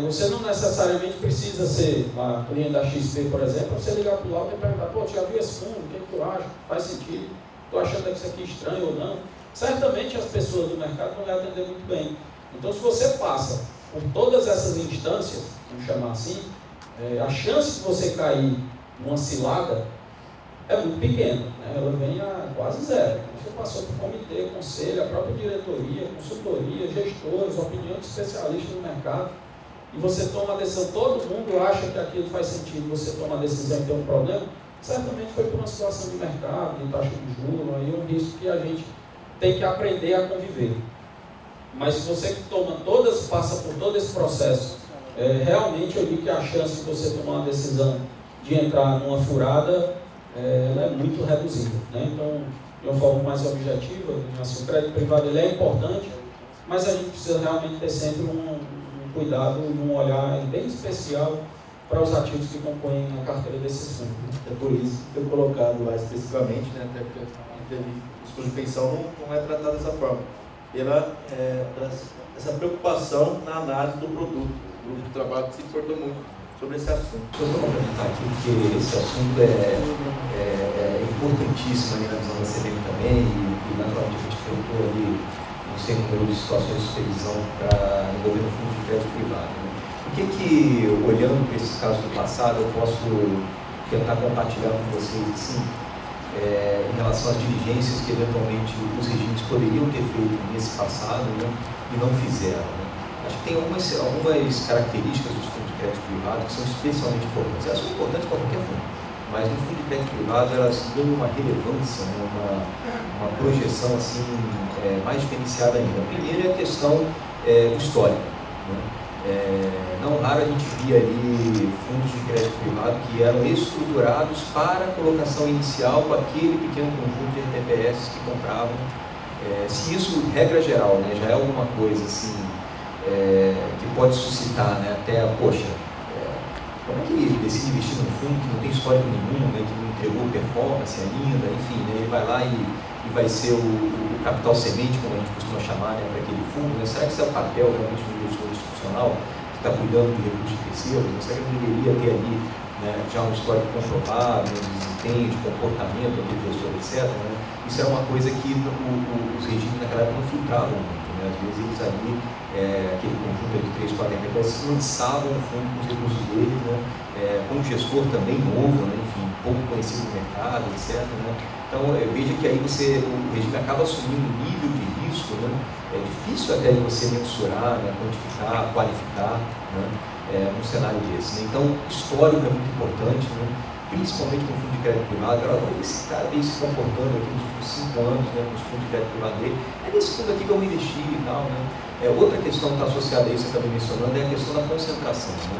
Você não necessariamente precisa ser uma cliente da XP, por exemplo, para você ligar para o Lauter e perguntar: pô, já vi esse fundo, o que tu acha? Faz sentido? Estou achando que isso aqui é estranho ou não? Certamente as pessoas do mercado vão lhe atender muito bem. Então, se você passa por todas essas instâncias, vamos chamar assim, a chance de você cair numa cilada é muito pequena, né? Ela vem a quase zero. Você passou por comitê, conselho, a própria diretoria, consultoria, gestores, opinião de especialistas no mercado, e você toma a decisão, todo mundo acha que aquilo faz sentido, você toma a decisão e tem um problema, certamente foi por uma situação de mercado, de taxa de juros, aí é um risco que a gente tem que aprender a conviver. Mas se você passa por todo esse processo, realmente eu digo que a chance de você tomar uma decisão de entrar numa furada, ela é muito reduzida, né? Então, de uma forma mais objetiva, assim, o crédito privado ele é importante, mas a gente precisa realmente ter sempre um cuidado e um olhar bem especial para os ativos que compõem a carteira desses fundos. É por isso que foi colocado lá especificamente, né? Até porque os fundos de pensão não é tratado dessa forma. essa preocupação na análise do produto. O grupo de trabalho se importou muito sobre esse assunto. Eu vou complementar aqui, porque esse assunto é importantíssimo ali na visão da CVM também, e naturalmente a gente enfrentou ali um certo número de situações de supervisão para envolver no fundo de crédito privado. Né? O que, olhando para esses casos do passado, eu posso tentar compartilhar com vocês assim, em relação às diligências que eventualmente os regimes poderiam ter feito nesse passado, né, e não fizeram. Né? Acho que tem algumas características dos fundos de crédito privado que são especialmente importantes. Elas são importantes para qualquer fundo, mas no fundo de crédito privado elas ganham uma relevância, né, uma projeção assim, mais diferenciada ainda. A primeira é a questão histórica. Né? Não raro a gente via ali fundos de crédito privado que eram estruturados para a colocação inicial com aquele pequeno conjunto de RTPS que compravam. Se isso, regra geral, né, já é alguma coisa assim, que pode suscitar, né, até, poxa, como é que ele decide investir num fundo que não tem histórico nenhum, né, que não entregou performance ainda, enfim, né, ele vai lá e vai ser o capital semente, como a gente costuma chamar, né, para aquele fundo, né? Será que esse é o papel realmente do investidor institucional que está cuidando de recursos de terceiros? Será que ele deveria ter ali, né, já um histórico comprovado, um desempenho de comportamento do gestor, etc. Né? Isso era uma coisa que os regimes naquela época não filtravam muito. Né? Às vezes eles ali, aquele conjunto de 3, 4 RPS, lançavam o fundo com os recursos deles, né? Com um gestor também novo, né? Enfim, pouco conhecido no mercado, etc. Né? Então, veja que aí o regime acaba assumindo um nível de risco, né? É difícil até de você mensurar, né? Quantificar, qualificar, né? Um cenário desse. Né? Então, histórico é muito importante, né? Principalmente com o fundo de crédito privado. Agora, como esse cara vem se comportando aqui nos últimos 5 anos, né, com os fundos de crédito privado dele, é nesse fundo aqui que eu vou investir e tal. Né? Outra questão que está associada a isso, que eu acabei mencionando, é a questão da concentração. Né?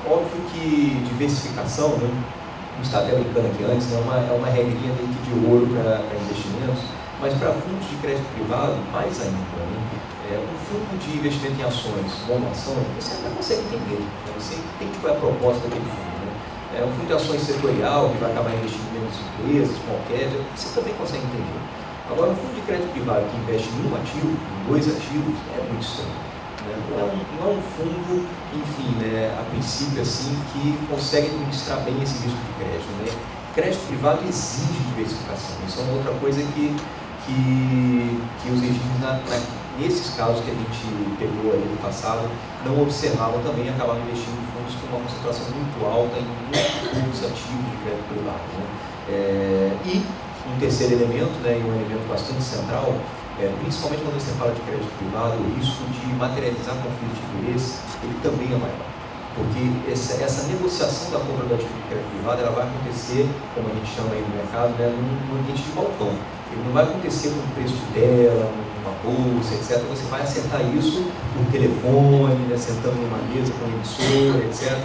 Óbvio que diversificação, né? A gente está até brincando aqui antes, né? É uma regrinha meio que de ouro para investimentos, mas para fundos de crédito privado, mais ainda. Né? Um fundo de investimento em ações, uma ação, você até consegue entender, né? Você entende qual é a proposta daquele fundo. Né? Um fundo de ações setorial, que vai acabar investindo em menos empresas, qualquer, você também consegue entender. Agora, um fundo de crédito privado que investe em um ativo, em 2 ativos, é muito estranho. Né? Não é um fundo, enfim, né, a princípio, assim, que consegue administrar bem esse risco de crédito. Né? Crédito privado exige diversificação. Isso é uma outra coisa que os regimes, nesses casos que a gente pegou aí no passado, não observavam também e acabavam investindo em fundos com uma concentração muito alta em muitos ativos de crédito privado. Né? E um terceiro elemento, né, e um elemento bastante central, principalmente quando você fala de crédito privado, o risco de materializar conflito de interesse, ele também é maior. Porque essa negociação da compra do ativo de crédito privado, ela vai acontecer, como a gente chama aí no mercado, né, num ambiente de balcão. Ele não vai acontecer com o preço de tela, uma bolsa, etc. Você vai acertar isso por telefone, né, sentando numa mesa com o emissor, etc.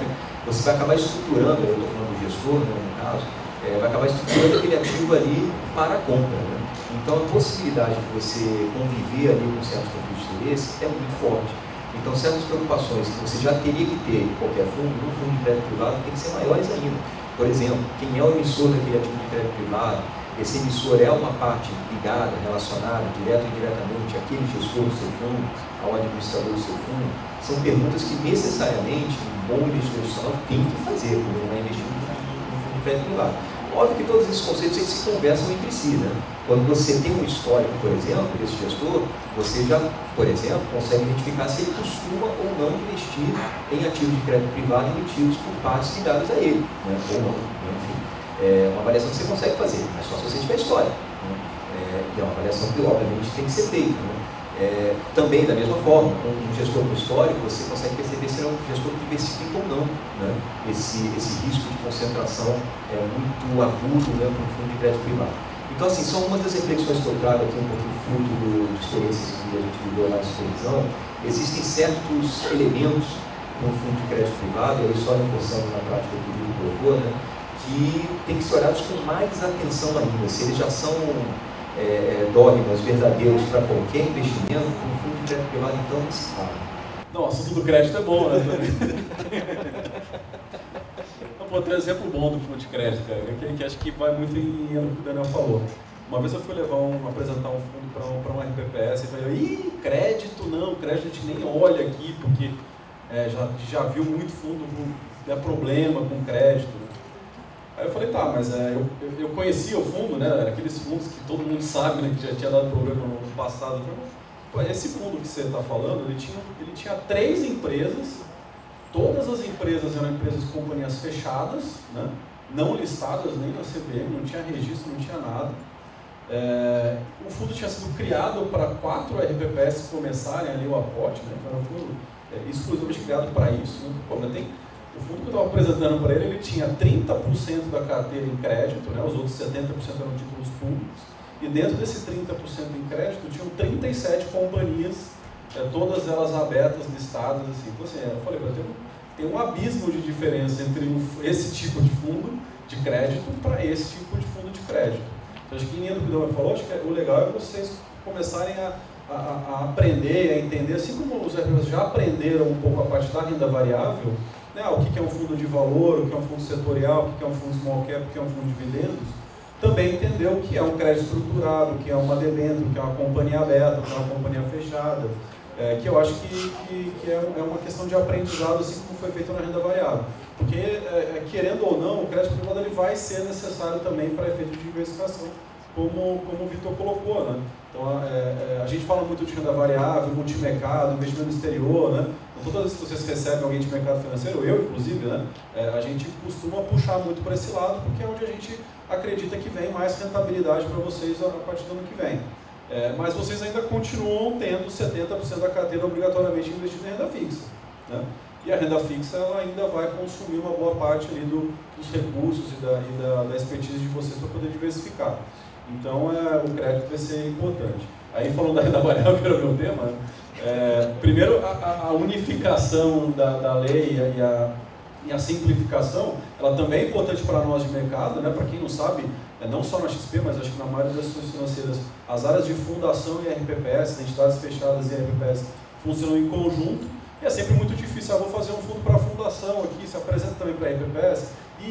Você vai acabar estruturando, eu estou falando do gestor, né, no caso, vai acabar estruturando aquele ativo ali para a compra. Né? Então, a possibilidade de você conviver ali com certos conflitos de interesse é muito forte. Então, certas preocupações que você já teria que ter em qualquer fundo, no fundo de crédito privado, tem que ser maiores ainda. Por exemplo, quem é o emissor daquele ativo de crédito privado, esse emissor é uma parte ligada, relacionada, direta ou indiretamente, àquele gestor do seu fundo, ao administrador do seu fundo, são perguntas que necessariamente um bom investidor institucional tem que fazer quando ele vai investir no fundo de crédito privado. Óbvio que todos esses conceitos eles se conversam entre si, né? Quando você tem um histórico, por exemplo, desse gestor, você já, por exemplo, consegue identificar se ele costuma ou não investir em ativos de crédito privado emitidos por partes ligadas a ele, né? Ou não, enfim. É uma avaliação que você consegue fazer, mas só se você tiver história. Né? E é uma avaliação que, obviamente, tem que ser feita. Né? Também, da mesma forma, com um gestor com histórico, você consegue perceber se ele é um gestor que diversifica ou não. Né? Esse risco de concentração é muito agudo, né, para um fundo de crédito privado. Então, assim, são uma das reflexões que eu trago aqui, um pouquinho fruto de experiências que a gente viveu lá na supervisão. Existem certos elementos no fundo de crédito privado, e aí só reforçando na prática que o Vitor colocou, né, que tem que ser olhados com mais atenção ainda. Se eles já são dogmas verdadeiros para qualquer investimento, no fundo de crédito privado, então não se fala. Não, o assunto do crédito é bom, né? Pô, tem um exemplo bom do fundo de crédito, cara, que acho que vai muito em o que o Daniel falou. Uma vez eu fui apresentar um fundo para uma RPPS e falei, ih, crédito não, crédito a gente nem olha aqui, porque já viu muito fundo com problema com crédito. Aí eu falei, tá, mas eu conhecia o fundo, né, era aqueles fundos que todo mundo sabe, né, que já tinha dado problema no passado. Eu falei, esse fundo que você está falando, ele tinha 3 empresas, todas as empresas eram empresas de companhias fechadas, né, não listadas nem na CVM, não tinha registro, não tinha nada. O fundo tinha sido criado para 4 RPPS começarem ali o aporte, né, era um fundo exclusivamente criado para isso. O fundo que eu estava apresentando para ele tinha 30% da carteira em crédito, né, os outros 70% eram títulos públicos, e dentro desse 30% em crédito tinham 37 companhias, todas elas abertas, listadas, assim. Então, assim, eu falei, tem um abismo de diferença entre esse tipo de fundo de crédito para esse tipo de fundo de crédito. Então, acho que em linha do que o Dom falou, acho que o legal é vocês começarem a aprender, a entender, assim como os RPPs já aprenderam um pouco a parte da renda variável, né, o que é um fundo de valor, o que é um fundo setorial, o que é um fundo small cap, o que é um fundo de dividendos, também entender o que é um crédito estruturado, o que é uma debênture, o que é uma companhia aberta, o que é uma companhia fechada, que eu acho que é uma questão de aprendizado, assim como foi feito na renda variável. Porque, querendo ou não, o crédito privado ele vai ser necessário também para efeito de diversificação, como o Vitor colocou, né? Então, a gente fala muito de renda variável, multimercado, investimento no exterior, né? Então, todas as vezes que vocês recebem alguém de mercado financeiro, eu inclusive, né? A gente costuma puxar muito para esse lado, porque é onde a gente acredita que vem mais rentabilidade para vocês a partir do ano que vem. Mas vocês ainda continuam tendo 70% da carteira obrigatoriamente investida em renda fixa, né? E a renda fixa ela ainda vai consumir uma boa parte ali dos recursos e da expertise de vocês para poder diversificar. Então, o crédito vai ser importante. Aí, falando da renda variável, que era o meu tema, primeiro, a unificação da lei e a simplificação, ela também é importante para nós de mercado, né? Para quem não sabe, não só na XP, mas acho que na maioria das instituições financeiras, as áreas de fundação e RPPS, entidades fechadas e RPPS, funcionam em conjunto. E é sempre muito difícil, vou fazer um fundo para a fundação aqui, se apresenta também para a RPPS,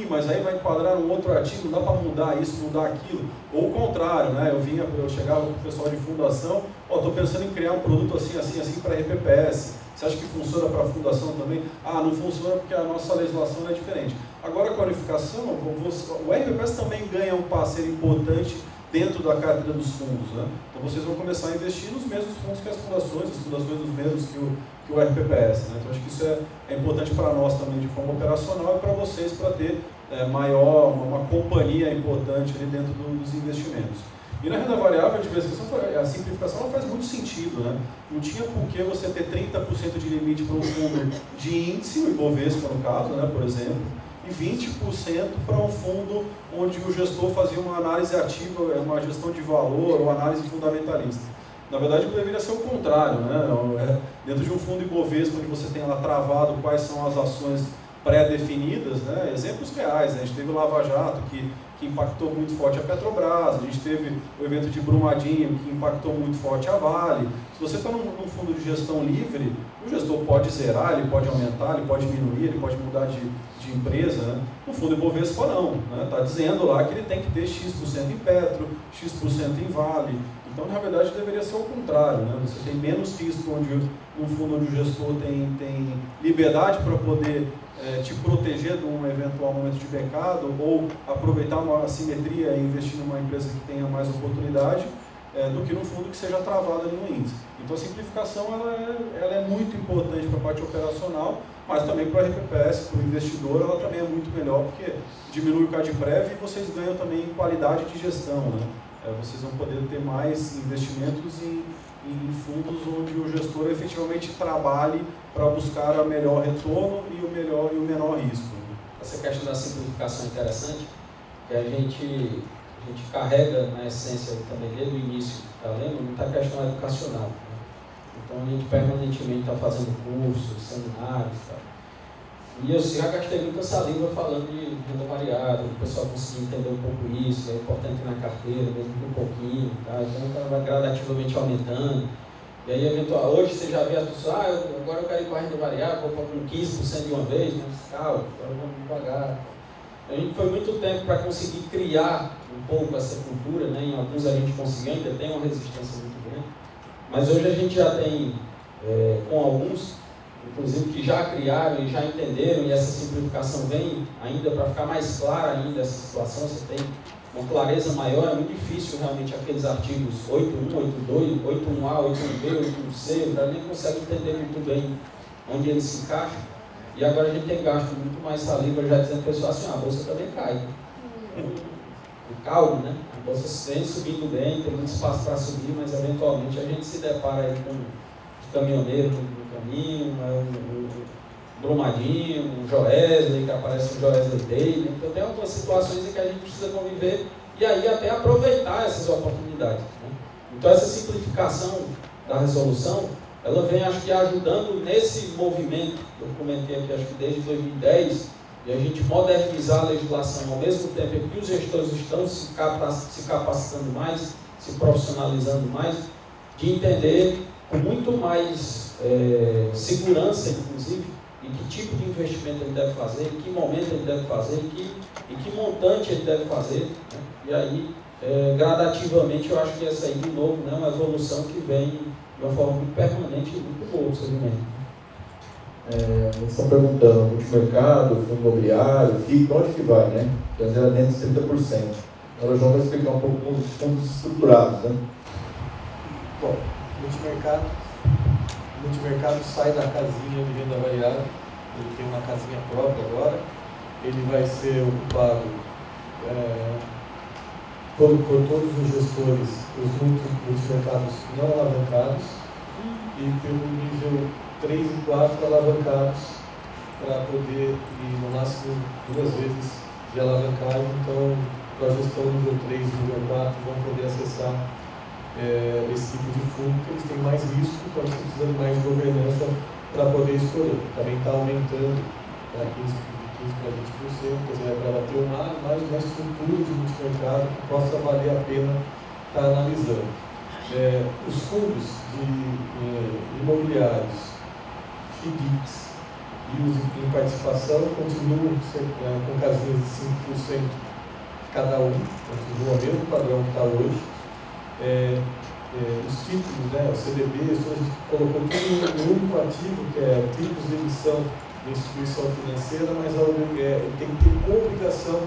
mas aí vai enquadrar um outro artigo, não dá para mudar isso, mudar aquilo. Ou o contrário, né? Eu chegava com o pessoal de fundação, estou pensando em criar um produto assim, assim, assim para a RPPS. Você acha que funciona para a fundação também? Não funciona porque a nossa legislação é diferente. Agora, com a unificação, o RPPS também ganha um parceiro importante dentro da carteira dos fundos, né? Então vocês vão começar a investir nos mesmos fundos que as fundações dos mesmos que o RPPS, né? Então acho que isso é importante para nós também de forma operacional e para vocês para ter uma companhia importante ali dentro dos investimentos. E na renda variável, a simplificação ela faz muito sentido, né? Não tinha por que você ter 30% de limite para um fundo de índice, o Ibovespa no caso, né, por exemplo, e 20% para um fundo onde o gestor fazia uma análise ativa, uma gestão de valor ou análise fundamentalista. Na verdade, deveria ser o contrário, né? Dentro de um fundo Ibovespa, onde você tem lá travado quais são as ações pré-definidas, né? Exemplos reais, né? A gente teve o Lava Jato, que impactou muito forte a Petrobras, a gente teve o evento de Brumadinho, que impactou muito forte a Vale. Se você está num fundo de gestão livre, o gestor pode zerar, ele pode aumentar, ele pode diminuir, ele pode mudar de empresa, né? No fundo Ibovespa não, né? Está dizendo lá que ele tem que ter X% em Petro, X% em Vale. Então, na verdade, deveria ser o contrário, né? Você tem menos risco num fundo onde o gestor tem liberdade para poder te proteger de um eventual momento de mercado ou aproveitar uma assimetria e investir numa empresa que tenha mais oportunidade do que num fundo que seja travado ali no índice. Então, a simplificação ela é muito importante para a parte operacional, mas também para o RPPS, para o investidor, ela também é muito melhor, porque diminui o CAD-PREV e vocês ganham também em qualidade de gestão, né? Vocês vão poder ter mais investimentos em fundos onde o gestor efetivamente trabalhe para buscar o melhor retorno e o menor risco. Essa questão da simplificação é interessante, que a gente carrega na essência também desde o início da lei, muita questão educacional, né? Então a gente permanentemente está fazendo cursos, seminários, tá? E eu já gastei muita saliva falando de renda variável, o pessoal conseguir entender um pouco isso, é importante na carteira, mesmo que um pouquinho, tá? Então ela vai gradativamente aumentando. E aí, eventual, hoje você já vê as pessoas, agora eu quero ir para a renda variável, vou para com 15% de uma vez, mas calma, agora vamos devagar. A gente foi muito tempo para conseguir criar um pouco essa cultura, né? Em alguns a gente conseguiu, ainda tem uma resistência muito grande, mas hoje a gente já tem, com alguns, inclusive, que já criaram e já entenderam, e essa simplificação vem ainda para ficar mais clara ainda essa situação. Você tem uma clareza maior. É muito difícil realmente aqueles artigos 8.1, 8.2, 8.1a, 8.1b, 8.1c, o cara nem consegue entender muito bem onde eles se encaixam. E agora a gente tem gasto muito mais saliva já dizendo para o pessoal assim, a bolsa também cai. O calmo, né? A bolsa vem subindo bem, tem muito espaço para subir, mas eventualmente a gente se depara aí com os caminhoneiros no caminho, o Brumadinho, o Joesley, que aparece o Joesley Day. Então tem algumas situações em que a gente precisa conviver e aí até aproveitar essas oportunidades, né? Então essa simplificação da resolução, ela vem, acho que, ajudando nesse movimento que eu comentei aqui, acho que desde 2010, e a gente modernizar a legislação ao mesmo tempo que os gestores estão se capacitando mais, se profissionalizando mais, de entender com muito mais segurança, inclusive, em que tipo de investimento ele deve fazer, em que momento ele deve fazer, em que montante ele deve fazer, né? E aí, gradativamente, eu acho que essa aí, de novo, né, é uma evolução que vem de uma forma muito permanente e muito boa do segmento. Eles estão perguntando, multimercado, fundo imobiliário, FII, para onde que vai, né? Já era dentro de 30%. Agora o João vai explicar um pouco os fundos estruturados, né? Bom, multimercado sai da casinha de renda variável, ele tem uma casinha própria agora, ele vai ser ocupado por todos os gestores, os multimercados não alavancados, e pelo nível 3 e 4 alavancados, para poder ir no máximo 2 vezes de alavancagem. Então, para a gestão nível 3 e nível 4 vão poder acessar esse tipo de fundo, porque eles têm mais risco, então eles precisam de mais governança para poder escolher. Também está aumentando para 15% para 20%, quer dizer, para ela ter mais uma estrutura de multimercado que possa valer a pena estar analisando. Os fundos imobiliários, FIDICs e os em participação continuam com casinhas de 5% cada um, continua o mesmo padrão que está hoje. Os títulos, né, o CDB, a gente colocou tudo no único ativo, que é títulos de emissão de instituição financeira, mas tem que ter obrigação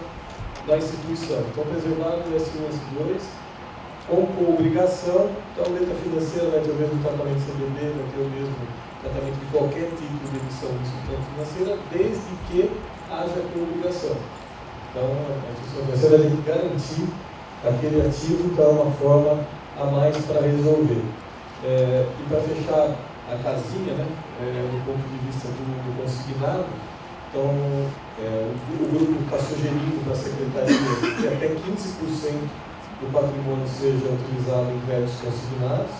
da instituição. Então, preservado o S1 e S2, com obrigação, então a letra financeira vai ter o mesmo tratamento de CDB, vai ter o mesmo tratamento de qualquer tipo de emissão de instituição financeira, desde que haja obrigação. Então, a instituição financeira tem que garantir aquele ativo, então é uma forma a mais para resolver. E para fechar a casinha, né, do ponto de vista do consignado, então o grupo está sugerindo para a Secretaria que até 15% do patrimônio seja utilizado em créditos consignados.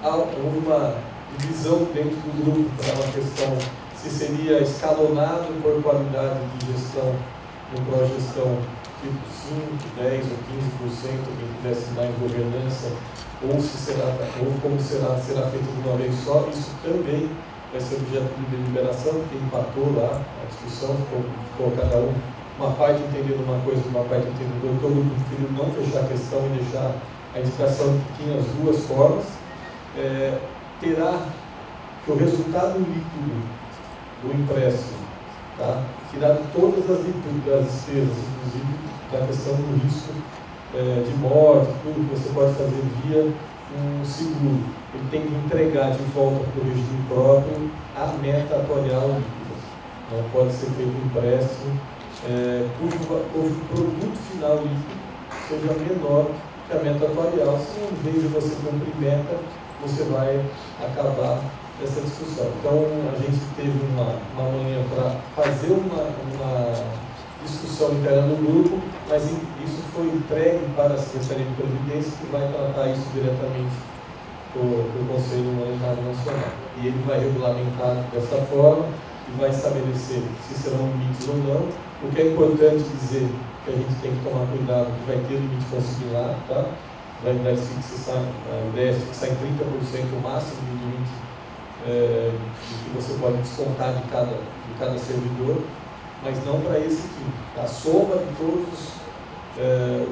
Houve uma divisão dentro do grupo para uma questão se seria escalonado por qualidade de gestão no pró-gestão tipo 5, 10 ou 15%, quem tivesse mais governança, ou como será feito de uma vez só. Isso também vai ser objeto de deliberação, porque empatou lá a discussão, ficou cada uma parte entendendo uma coisa, uma parte entendendo outra. Todo mundo preferiu não fechar a questão e deixar a indicação que tinha as duas formas. Terá que o resultado líquido do empréstimo, tá, tirado todas as despesas, inclusive da questão do risco de morte, tudo que você pode fazer via um seguro, ele tem que entregar de volta para o regime próprio a meta atuarial líquida. Não pode ser feito um empréstimo cujo produto final líquido seja menor que a meta atuarial. Se em vez de você cumprir meta, você vai acabar essa discussão. Então, a gente teve uma manhã para fazer uma discussão interna no grupo, mas isso foi entregue para a Secretaria de Previdência, que vai tratar isso diretamente com o Conselho Monetário Nacional. E ele vai regulamentar dessa forma e vai estabelecer se serão limites ou não. O que é importante dizer que a gente tem que tomar cuidado, que vai ter limite consignado, tá? A ideia é fixar em 30% o máximo de limite que você pode descontar de cada servidor. mas não para esse fim. A soma de todos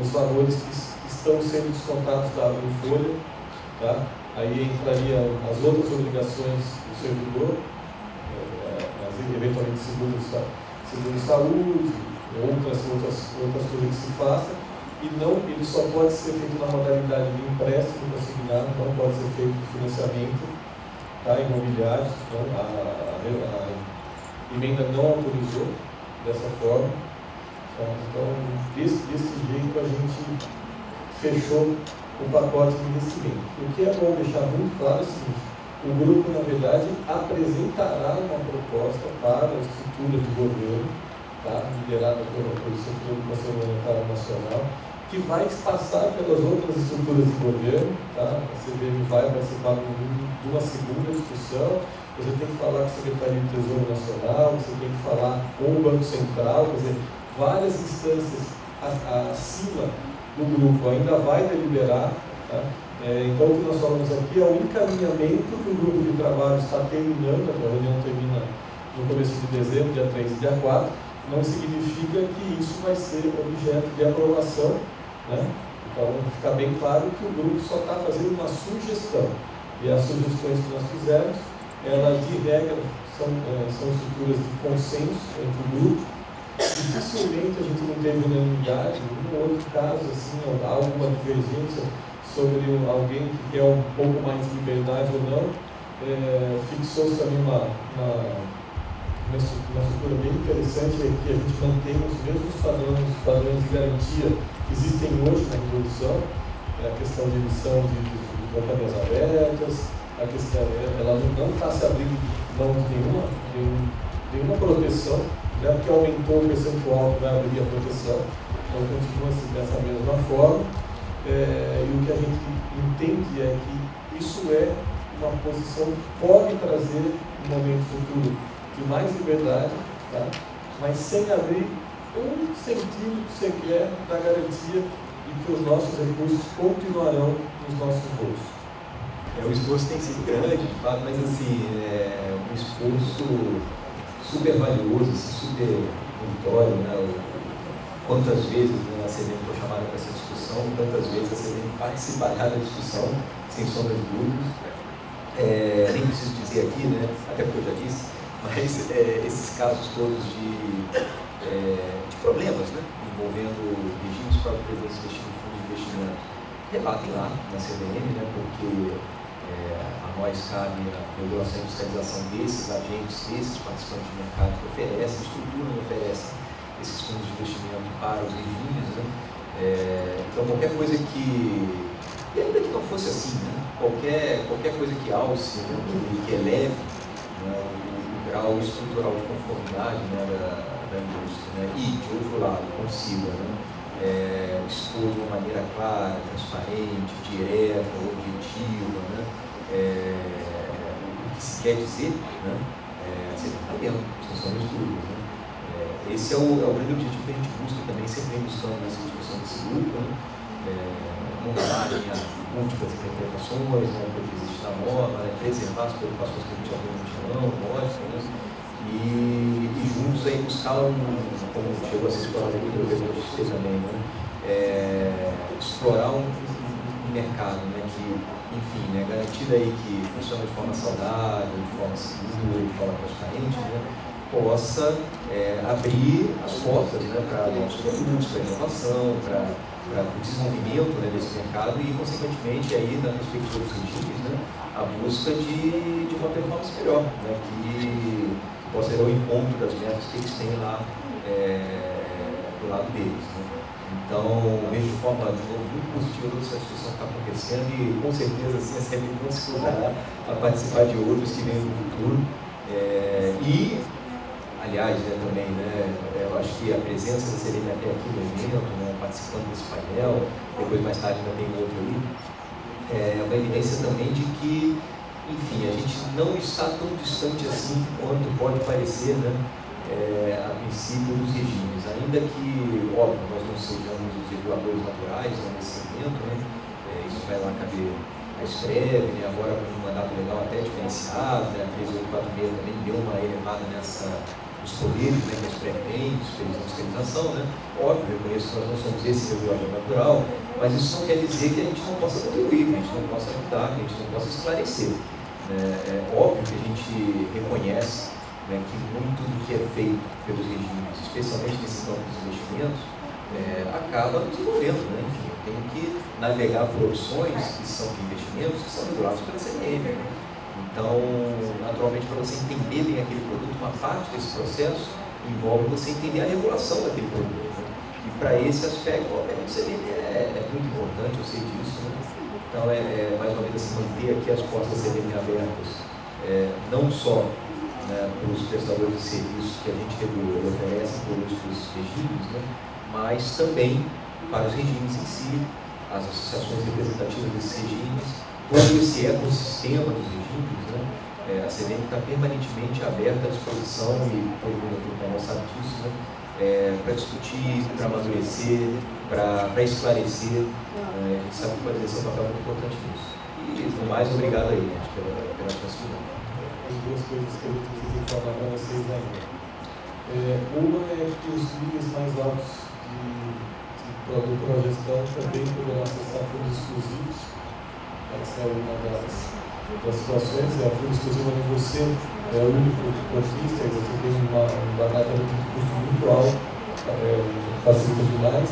os valores que estão sendo descontados da folha, tá? Aí entrariam as outras obrigações do servidor, eventualmente seguro de saúde, outras coisas que se façam, e ele só pode ser feito na modalidade de empréstimo consignado, não pode ser feito de financiamento, tá, imobiliário. Então, a emenda não autorizou dessa forma. Tá? Então, desse jeito a gente fechou o pacote de investimento. O que é bom deixar muito claro é o seguinte: o grupo, na verdade, apresentará uma proposta para a estrutura de governo, tá, liderada pela estrutura do Conselho Monetário Nacional, que vai passar pelas outras estruturas de governo. Tá? A CVM vai participar de uma segunda discussão. Você tem que falar com a Secretaria do Tesouro Nacional, você tem que falar com o Banco Central, quer dizer, várias instâncias acima do grupo ainda vai deliberar. Tá? Então, o que nós falamos aqui é o encaminhamento que o grupo de trabalho está terminando. A reunião termina no começo de dezembro, dia 3 e dia 4. Não significa que isso vai ser objeto de aprovação, né? Então, fica bem claro que o grupo só está fazendo uma sugestão. E as sugestões que nós fizemos, elas de regra são estruturas de consenso entre o grupo. Dificilmente a gente não teve unanimidade. Em um outro caso, assim, há alguma divergência sobre alguém que quer um pouco mais de liberdade ou não. Fixou-se também uma estrutura bem interessante, é que a gente mantém os mesmos padrões de garantia que existem hoje na introdução. A questão de emissão de companhias abertas, a questão, ela não está se abrindo mão de nenhuma proteção, né, porque aumentou o percentual que vai abrir a proteção. Então continua assim, dessa mesma forma. E o que a gente entende é que isso é uma posição que pode trazer um momento futuro de mais liberdade, tá? Mas sem abrir um centímetro sequer da garantia de que os nossos recursos continuarão nos nossos bolsos. O esforço tem sido grande, de fato, mas assim, um esforço super valioso, super vitório, né? Quantas vezes, né, a CVM foi chamada para essa discussão, tantas vezes a CVM participará da discussão, sem sombra de dúvidas. Nem preciso dizer aqui, né, até porque eu já disse, mas esses casos todos de problemas, né, envolvendo regimes próprios presidentes investindo em fundos de investimento, rebatem lá na CVM, né, porque a nós cabe a regulação e fiscalização desses agentes, desses participantes de mercado que oferecem, estruturam e oferecem esses fundos de investimento para os regimes, né? Então qualquer coisa que, e ainda que não fosse assim, né? qualquer coisa que alce, né? que eleve, né? o grau estrutural de conformidade, né? da indústria, né? E de outro lado consiga, né? Expor de uma maneira clara, transparente, direta, objetiva, né? O que se quer dizer, né? Você está vendo, sem sombra de dúvidas, né? Esse é o grande objetivo que a gente busca também, sempre vem buscando nessa discussão desse grupo, né? Montagem a múltiplas interpretações, né, do que existe na norma, né? Preservar as preocupações que a gente não, lógico, né? E juntos aí buscar como chegou a ser explorado aqui pelo PWC também, né? Explorar um mercado, né, que, enfim, né, garantido aí que funciona de forma saudável, de forma segura, de forma transparente, né? Possa abrir as portas, né, para novos produtos, para inovação, para o desenvolvimento, né, desse mercado e, consequentemente, aí, na perspectiva dos regimes, né, a busca de uma performance melhor, né, que possa ir ao encontro das metas que eles têm lá do lado deles. Né. Então, vejo de forma, de novo, muito positiva toda essa discussão que está acontecendo e, com certeza, assim, a CVM não se mudará a participar de outros que vêm no futuro. Aliás, né, também, né, eu acho que a presença da CVM até aqui no evento, né, participando desse painel, depois mais tarde ainda tem outro ali, é uma evidência também de que, enfim, a gente não está tão distante assim quanto pode parecer, né, a princípio dos regimes, ainda que, óbvio, nós não sejamos os reguladores naturais, né, nesse segmento, né, isso vai lá caber a SPREV, né, agora com um mandato legal até diferenciado, né, a 13846 também deu uma elevada nessa os poderes, né, que eles pretendem, supervisão e fiscalização, né? Óbvio, eu conheço que nós não somos esse regulador natural, mas isso não quer dizer que a gente não possa contribuir, que a gente não possa ajudar, que a gente não possa esclarecer. É óbvio que a gente reconhece, né, que muito do que é feito pelos regimes, especialmente nesse campo dos investimentos, acaba nos envolvendo, né? Enfim, eu tenho que navegar por opções que são de investimentos que são regulados pela CNM. Então, naturalmente, para você entender bem aquele produto, uma parte desse processo envolve você entender a regulação daquele produto. Né? E para esse aspecto, obviamente, o CNM é muito importante, eu sei disso. Né? Então, mais uma vez, assim, manter aqui as portas da CNM abertas, não só, né, para os prestadores de serviços que a gente regula e oferece produtos para os regimes, né, mas também para os regimes em si, as associações representativas desses regimes, todo esse ecossistema dos regimes, né, a CNM está permanentemente aberta à disposição, e todo mundo aqui no canal sabe disso, né, para discutir, para amadurecer, para esclarecer. A gente sabe que pode ser um papel muito importante nisso. E, no mais, obrigado aí, gente, pela chance de dar. Tem duas coisas que eu preciso informar para vocês ainda. Uma é que os níveis mais altos de produto para gestão também poderão acessar fundos exclusivos. Essa é uma das situações. A fundo exclusivo onde você é o único cotista, e você tem um baratamento de custo muito alto, facilita demais.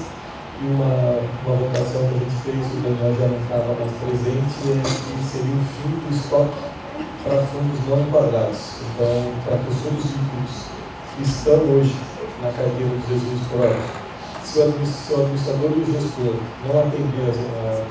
E uma votação que a gente fez, o Daniel já não estava mais presente, que seria o fim do estoque para fundos não enquadrados. Então, para que os fundos líquidos que estão hoje na carteira dos regimes próprios, se o administrador e o gestor não atender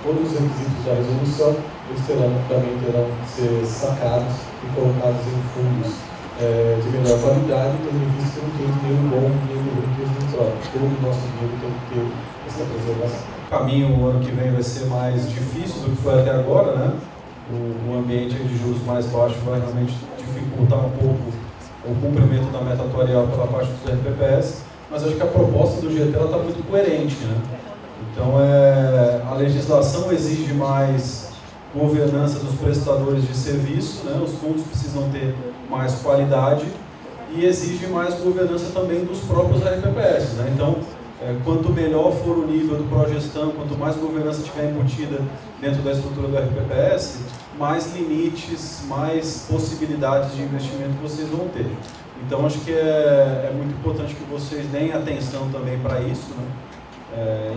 todos os requisitos da resolução, eles também terão que ser sacados e colocados em fundos de melhor qualidade, tendo em vista que não tem dinheiro bom e dinheiro ruim de regime próprio. Todo o nosso dinheiro tem que ter essa preservação. O caminho o ano que vem vai ser mais difícil do que foi até agora, né? O ambiente de juros mais baixo vai realmente dificultar um pouco o cumprimento da meta atuarial pela parte dos RPPS, mas acho que a proposta do GT está muito coerente, né? Então, a legislação exige mais governança dos prestadores de serviço, né? Os fundos precisam ter mais qualidade e exige mais governança também dos próprios RPPS, né? Então, quanto melhor for o nível do progestão, quanto mais governança tiver embutida dentro da estrutura do RPPS, mais limites, mais possibilidades de investimento vocês vão ter. Então, acho que é muito importante que vocês deem atenção também para isso, né?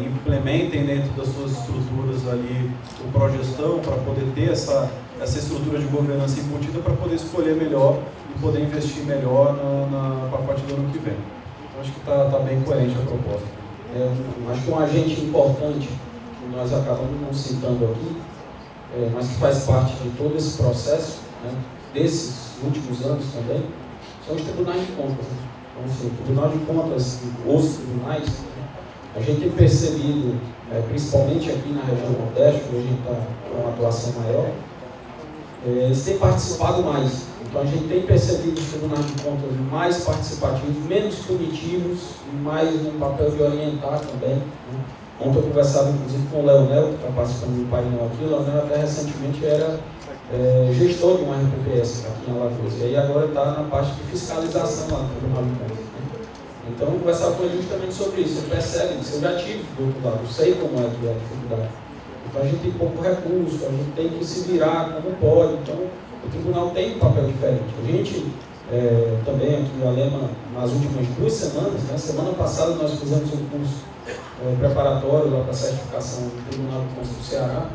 Implementem dentro das suas estruturas ali o progestão para poder ter essa estrutura de governança embutida para poder escolher melhor e poder investir melhor na pacote do ano que vem. Acho que está bem coerente a proposta. Acho que um agente importante, que nós acabamos não citando aqui, mas que faz parte de todo esse processo, né, desses últimos anos também, são os tribunais de contas. Então, assim, o Tribunal de Contas, os tribunais, a gente tem percebido, principalmente aqui na região Nordeste, onde a gente está com uma atuação maior, eles têm participado mais. Então a gente tem percebido os tribunais de contas mais participativos, menos punitivos, mais no papel de orientar também, né? Ontem eu conversava inclusive com o Leonel, que está participando do painel aqui. O Leonel até recentemente era gestor de um RPPS aqui em Alagoas, e aí agora está na parte de fiscalização lá no Tribunal de Contas, né? Então eu conversava com ele justamente sobre isso. Você percebe, eu já tive do outro lado, eu sei como é que é a dificuldade. Então a gente tem pouco recurso, a gente tem que se virar como pode. Então o tribunal tem um papel diferente. A gente também aqui em Alema, nas últimas 2 semanas, né, semana passada nós fizemos um curso preparatório lá para a certificação do Tribunal de Contas do Ceará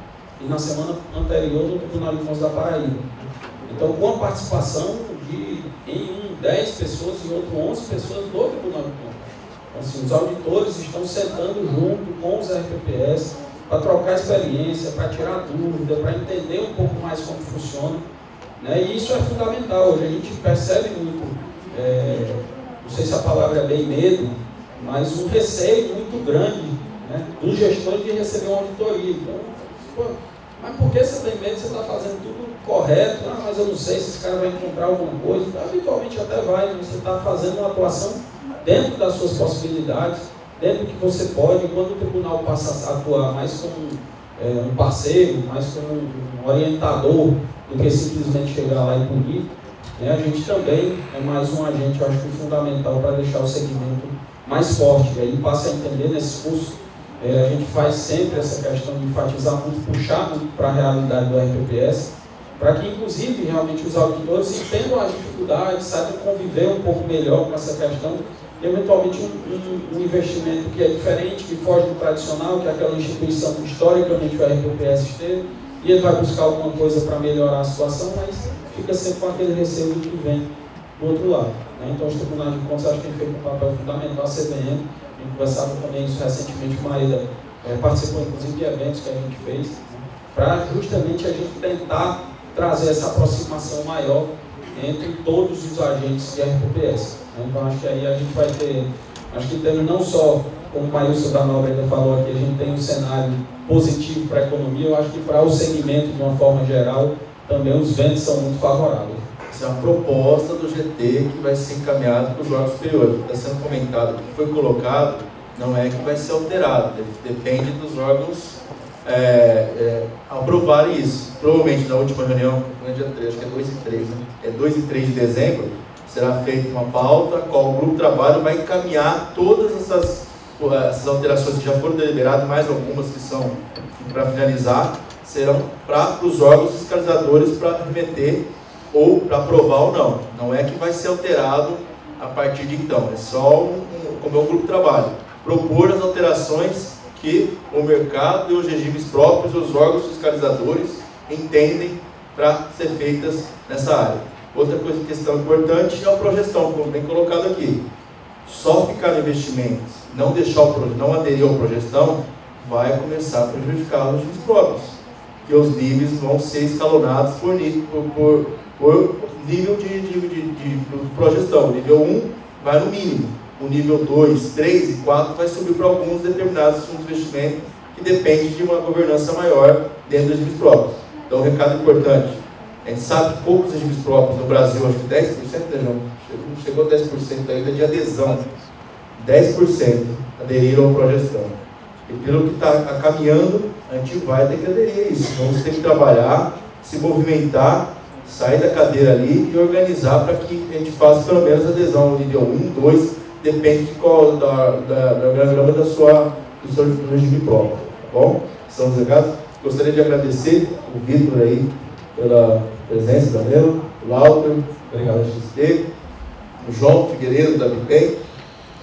e na semana anterior no Tribunal de Contas da Paraíba. Então, com a participação em 10 pessoas e outro 11 pessoas do Tribunal de Contas. Então, assim, os auditores estão sentando junto com os RPPS para trocar experiência, para tirar dúvida, para entender um pouco mais como funciona. Né? E isso é fundamental. Hoje a gente percebe muito, não sei se a palavra é bem medo, mas um receio muito grande, né, dos gestores de receber uma auditoria. Então, pô, mas por que você tem medo? Você está fazendo tudo correto? Ah, mas eu não sei se esse cara vai encontrar alguma coisa. Então, habitualmente até vai, mas você está fazendo uma atuação dentro das suas possibilidades, dentro do que você pode. Quando o tribunal passa a atuar mais como um parceiro, mais como um orientador, do que simplesmente chegar lá e punir, A gente também é mais um agente, eu acho que fundamental para deixar o segmento mais forte. E aí passa a entender nesse curso, a gente faz sempre essa questão de enfatizar muito, puxar muito para a realidade do RPPS, para que inclusive realmente os auditores entendam as dificuldades, saibam conviver um pouco melhor com essa questão, e eventualmente um investimento que é diferente, que foge do tradicional, que é aquela instituição que historicamente o RPPS esteve, e ele vai buscar alguma coisa para melhorar a situação, mas fica sempre com aquele receio do que vem do outro lado. Então, os tribunais de contas acho que têm feito um papel fundamental, a CVM, a gente conversava também isso recentemente com a Maíra, participou inclusive de eventos que a gente fez, para justamente a gente tentar trazer essa aproximação maior entre todos os agentes de RPPS. Então, acho que aí a gente vai ter, acho que temos não só, como o Maílson da Nobre ainda falou aqui, a gente tem um cenário positivo para a economia, eu acho que para o segmento, de uma forma geral, também os ventos são muito favoráveis. Essa é uma proposta do GT que vai ser encaminhada para os órgãos superiores. Está sendo comentado que foi colocado, não é que vai ser alterado, depende dos órgãos aprovarem isso. Provavelmente na última reunião, no dia 3, acho que é 2 e 3, né? É 2 e 3 de dezembro, será feita uma pauta, qual o grupo de trabalho vai encaminhar todas essas alterações que já foram deliberadas, mais algumas que são para finalizar, serão para os órgãos fiscalizadores para remeter ou para aprovar ou não. Não é que vai ser alterado a partir de então, é só como é o grupo de trabalho. Propor as alterações que o mercado e os regimes próprios, os órgãos fiscalizadores entendem para ser feitas nessa área. Outra questão importante é a progestão, como bem colocado aqui. Só ficar no investimento, não aderir ao progestão, vai começar a prejudicar os regimes próprios, que os níveis vão ser escalonados por nível de progestão. O nível 1 vai no mínimo, o nível 2, 3 e 4 vai subir para alguns determinados fundos de investimento que depende de uma governança maior dentro dos regimes próprios. Então, um recado importante, a gente sabe que poucos regimes próprios no Brasil, acho que 10%, né, João? Chegou a 10% ainda de adesão, 10% aderiram à progestão. E pelo que está caminhando, a gente vai ter que aderir a isso. Vamos ter que trabalhar, se movimentar, sair da cadeira ali e organizar para que a gente faça pelo menos adesão ao nível 1, 2, depende de qual da organigrama do seu regime próprio. Tá bom? São os recados. Gostaria de agradecer o Vitor aí pela presença também, o Lauter, obrigado ao XT, o João Figueiredo da Bipem,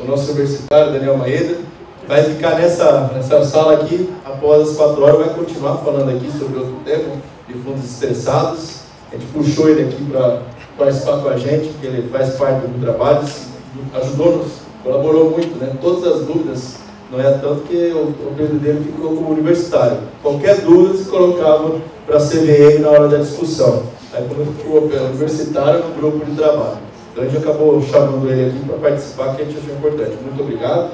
o nosso universitário Daniel Maeda. Vai ficar nessa sala aqui, após as 4 horas, vai continuar falando aqui sobre outro tema, de fundos estressados. A gente puxou ele aqui para participar com a gente, porque ele faz parte do trabalho, ajudou-nos, colaborou muito, né? Todas as dúvidas, não é tanto que o período dele ficou como universitário. Qualquer dúvida se colocava para a CVM na hora da discussão. Aí quando ficou universitário, no grupo de trabalho. Então a gente acabou chamando ele aqui para participar, que a gente achou importante. Muito obrigado.